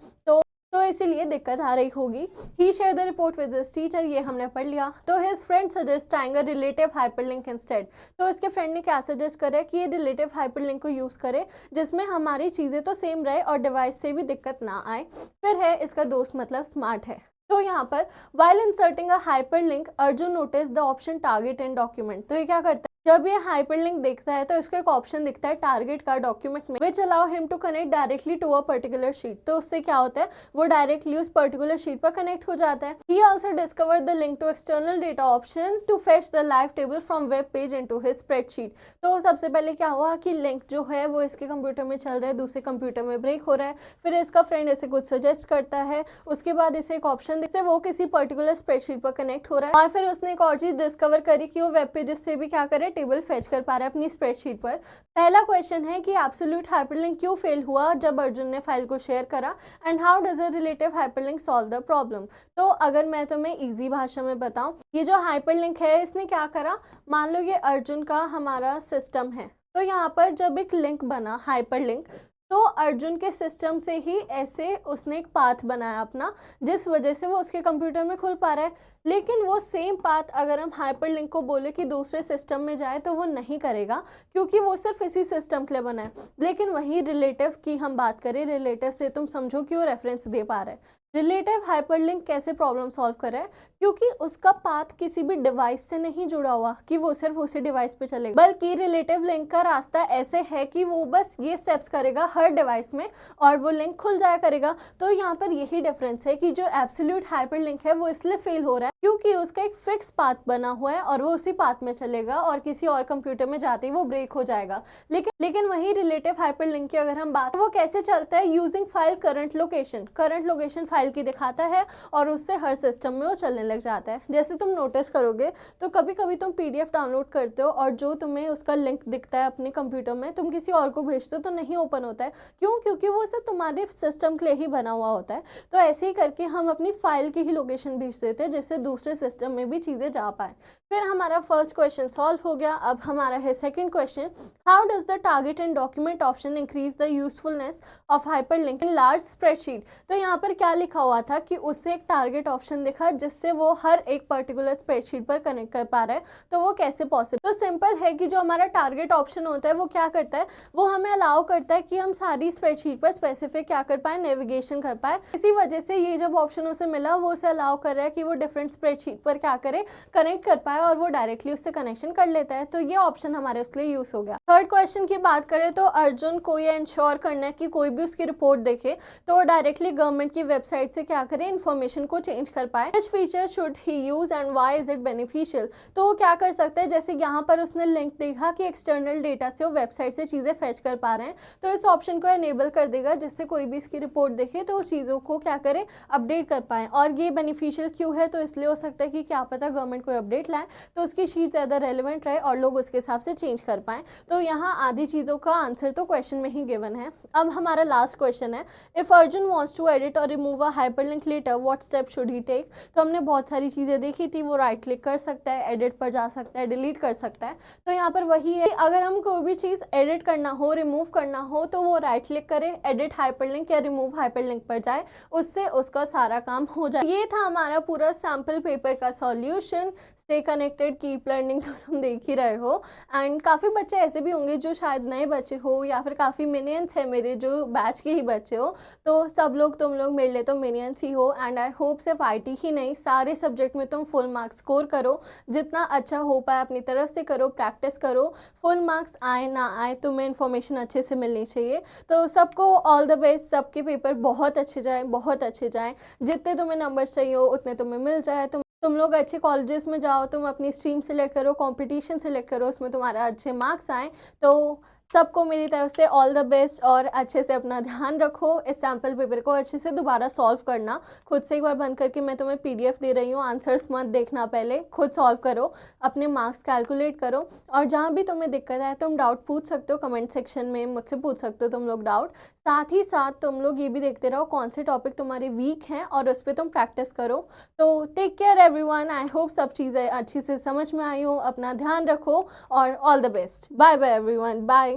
तो इसीलिए दिक्कत आ रही होगी। He share the report with his teacher, ये हमने पढ़ लिया। तो his friend suggest trying a relative hyperlink instead. तो इसके फ्रेंड ने क्या सजेस्ट करा कि ये रिलेटिव हाइपरलिंक को यूज़ करे जिसमें हमारी चीज़ें तो सेम रहे और डिवाइस से भी दिक्कत ना आए। फिर है इसका दोस्त मतलब स्मार्ट है। तो यहाँ पर while inserting a hyperlink Arjun notice the option target in document. तो ये क्या करता है, जब ये हाइपरलिंक देखता है तो इसको एक ऑप्शन दिखता है टारगेट का डॉक्यूमेंट में, which allow him to connect directly to a particular sheet. तो उससे क्या होता है, वो डायरेक्टली उस पर्टिकुलर शीट पर कनेक्ट हो जाता है। He also discover the link to external data option to fetch the live table from web page into his spreadsheet. तो सबसे पहले क्या हुआ कि लिंक जो है वो इसके कंप्यूटर में चल रहा है, दूसरे कंप्यूटर में ब्रेक हो रहा है। फिर इसका फ्रेंड इसे कुछ सजेस्ट करता है, उसके बाद इसे एक ऑप्शन जिससे वो किसी पर्टिकुलर स्प्रेडशीट पर कनेक्ट हो रहा है। और फिर उसने एक और चीज डिस्कवर करी कि वो वेब पेजेस से भी क्या करे, टेबल फेच कर पा रहा है अपनी स्प्रेडशीट पर। पहला क्वेश्चन है कि एब्सोल्यूट हाइपरलिंक क्यों फेल हुआ जब अर्जुन ने फाइल को शेयर करा, and how does a relative hyperlink solve the problem. तो अगर मैं तुम्हें इजी भाषा में बताऊं, ये जो हाइपरलिंक है इसने क्या करा, मान लो ये अर्जुन का हमारा सिस्टम है। तो यहाँ पर जब एक लिंक बना हाइपरलिंक, तो अर्जुन के सिस्टम से ही ऐसे उसने एक पाथ बनाया अपना, जिस वजह से वो उसके कंप्यूटर में खुल पा रहा है। लेकिन वो सेम पाथ अगर हम हाइपरलिंक को बोले कि दूसरे सिस्टम में जाए तो वो नहीं करेगा, क्योंकि वो सिर्फ इसी सिस्टम के लिए बना है। लेकिन वही रिलेटिव की हम बात करें, रिलेटिव से तुम समझो कि वो रेफरेंस दे पा रहा है। रिलेटिव हाइपरलिंक कैसे प्रॉब्लम सॉल्व कर रहा है, क्योंकि उसका पाथ किसी भी डिवाइस से नहीं जुड़ा हुआ कि वो सिर्फ उसी डिवाइस पे चलेगा, बल्कि रिलेटिव लिंक का रास्ता ऐसे है कि वो बस ये स्टेप्स करेगा हर डिवाइस में और वो लिंक खुल जाया करेगा। तो यहाँ पर यही डिफरेंस है कि जो एब्सोल्यूट हाइपरलिंक है वो इसलिए फेल हो रहा है क्योंकि उसका एक फिक्स पाथ बना हुआ है और वो उसी पाथ में चलेगा और किसी और कंप्यूटर में जाते ही वो ब्रेक हो जाएगा। लेकिन वही रिलेटिव हाइपरलिंक की अगर हम बात, वो कैसे चलता है, using file current location file की दिखाता है और उससे हर सिस्टम में वो चलने लग जाता है। जैसे तुम नोटिस करोगे तो कभी कभी तुम PDF डाउनलोड करते हो और जो तुम्हें उसका लिंक दिखता है अपने कंप्यूटर में, तुम किसी और को भेजते हो तो नहीं ओपन होता है। क्यों? क्योंकि वो सिर्फ तुम्हारे सिस्टम के लिए ही बना हुआ होता है। तो ऐसे ही करके हम अपनी फाइल की ही लोकेशन भेज देते हैं जिससे दूसरे सिस्टम में भी चीज़ें जा पाए। फिर हमारा फर्स्ट क्वेश्चन सॉल्व हो गया। अब हमारा है second question, how does the target and document option increase the usefulness of hyperlink in large spreadsheet. तो यहाँ पर क्या लिखा हुआ था कि उससे एक टारगेट ऑप्शन दिखा जिससे वो हर एक पर्टिकुलर स्प्रेडशीट पर कनेक्ट कर पा रहा है। तो वो कैसे पॉसिबल? तो सिंपल है कि जो हमारा टारगेट ऑप्शन होता है वो क्या करता है, वो हमें अलाउ करता है कि हम सारी स्प्रेडशीट पर स्पेसिफिक क्या कर पाए, नेविगेशन कर पाए। इसी वजह से ये जब ऑप्शन उसे मिला वो उसे अलाउ कर रहा है कि वो डिफरेंट स्प्रेडशीट पर क्या करे, कनेक्ट कर पाए और वो डायरेक्टली उससे कनेक्शन कर लेता है। तो ये ऑप्शन हमारे उसके लिए यूज हो गया। थर्ड क्वेश्चन की बात करें तो अर्जुन को ये इंश्योर करना है कि कोई भी उसकी रिपोर्ट देखे तो वो डायरेक्टली गवर्नमेंट की वेबसाइट से क्या करे, इन्फॉर्मेशन को चेंज कर पाए। विच feature should he use and why is it beneficial. तो वो क्या कर सकता है, जैसे यहाँ पर उसने लिंक देखा कि एक्सटर्नल डेटा से वो वेबसाइट से चीज़ें फेच कर पा रहे हैं, तो इस ऑप्शन को एनेबल कर देगा जिससे कोई भी इसकी रिपोर्ट देखे तो उस चीज़ों को क्या करे, अपडेट कर पाए। और ये बेनिफिशियल क्यों है, तो इसलिए हो सकता है कि क्या पता गवर्नमेंट कोई अपडेट लाए तो उसकी शीट ज़्यादा रेलिवेंट रहे और लोग उसके हिसाब से चेंज कर पाएँ। तो यहाँ आधी चीज़ों का आंसर तो क्वेश्चन में ही गिवन है। अब हमारा लास्ट क्वेश्चन है, if Arjun wants to edit और remove a hyperlink later what step should he take. तो हमने बहुत सारी चीज़ें देखी थी, वो राइट क्लिक कर सकता है, एडिट पर जा सकता है, डिलीट कर सकता है। तो यहाँ पर वही है, अगर हम कोई भी चीज़ एडिट करना हो, रिमूव करना हो तो वो राइट क्लिक करे, एडिट हाइपरलिंक या रिमूव हाइपरलिंक पर जाए, उससे उसका सारा काम हो जाए। ये था हमारा पूरा सैम्पल सैम्पल पेपर का solution. Stay connected, keep learning, तो तुम देख ही रहे हो। एंड काफ़ी बच्चे ऐसे भी होंगे जो शायद नए बच्चे हो, या फिर काफ़ी मिनियंस है मेरे जो बैच के ही बच्चे हो, तो सब लोग तुम लोग मेरे लिए तो मिनियंस ही हो। एंड आई होप सिर्फ IT ही नहीं, सारे सब्जेक्ट में तुम फुल मार्क्स स्कोर करो, जितना अच्छा हो पाए अपनी तरफ से करो, प्रैक्टिस करो। फुल मार्क्स आए ना आए, तुम्हें इन्फॉर्मेशन अच्छे से मिलनी चाहिए। तो सबको ऑल द बेस्ट, सबके पेपर बहुत अच्छे जाए, बहुत अच्छे जाए, जितने तुम्हें नंबर चाहिए हो उतने तुम्हें मिल जाए। तुम लोग अच्छे कॉलेजेस में जाओ, तुम अपनी स्ट्रीम सेलेक्ट करो, कंपटीशन सेलेक्ट करो, उसमें तुम्हारा अच्छे मार्क्स आए। तो सबको मेरी तरफ से ऑल द बेस्ट, और अच्छे से अपना ध्यान रखो। इस सैम्पल पेपर को अच्छे से दोबारा सॉल्व करना, खुद से एक बार बंद करके मैं तुम्हें PDF दे रही हूँ, आंसर्स मत देखना, पहले खुद सॉल्व करो, अपने मार्क्स कैलकुलेट करो। और जहाँ भी तुम्हें दिक्कत आए तुम डाउट पूछ सकते हो कमेंट सेक्शन में, मुझसे पूछ सकते हो तुम लोग डाउट। साथ ही साथ तुम लोग ये भी देखते रहो कौन से टॉपिक तुम्हारे वीक हैं, और उस पर तुम प्रैक्टिस करो। तो take care everyone, I hope सब चीज़ें अच्छी से समझ में आई हो। अपना ध्यान रखो और all the best. Bye bye everyone, bye.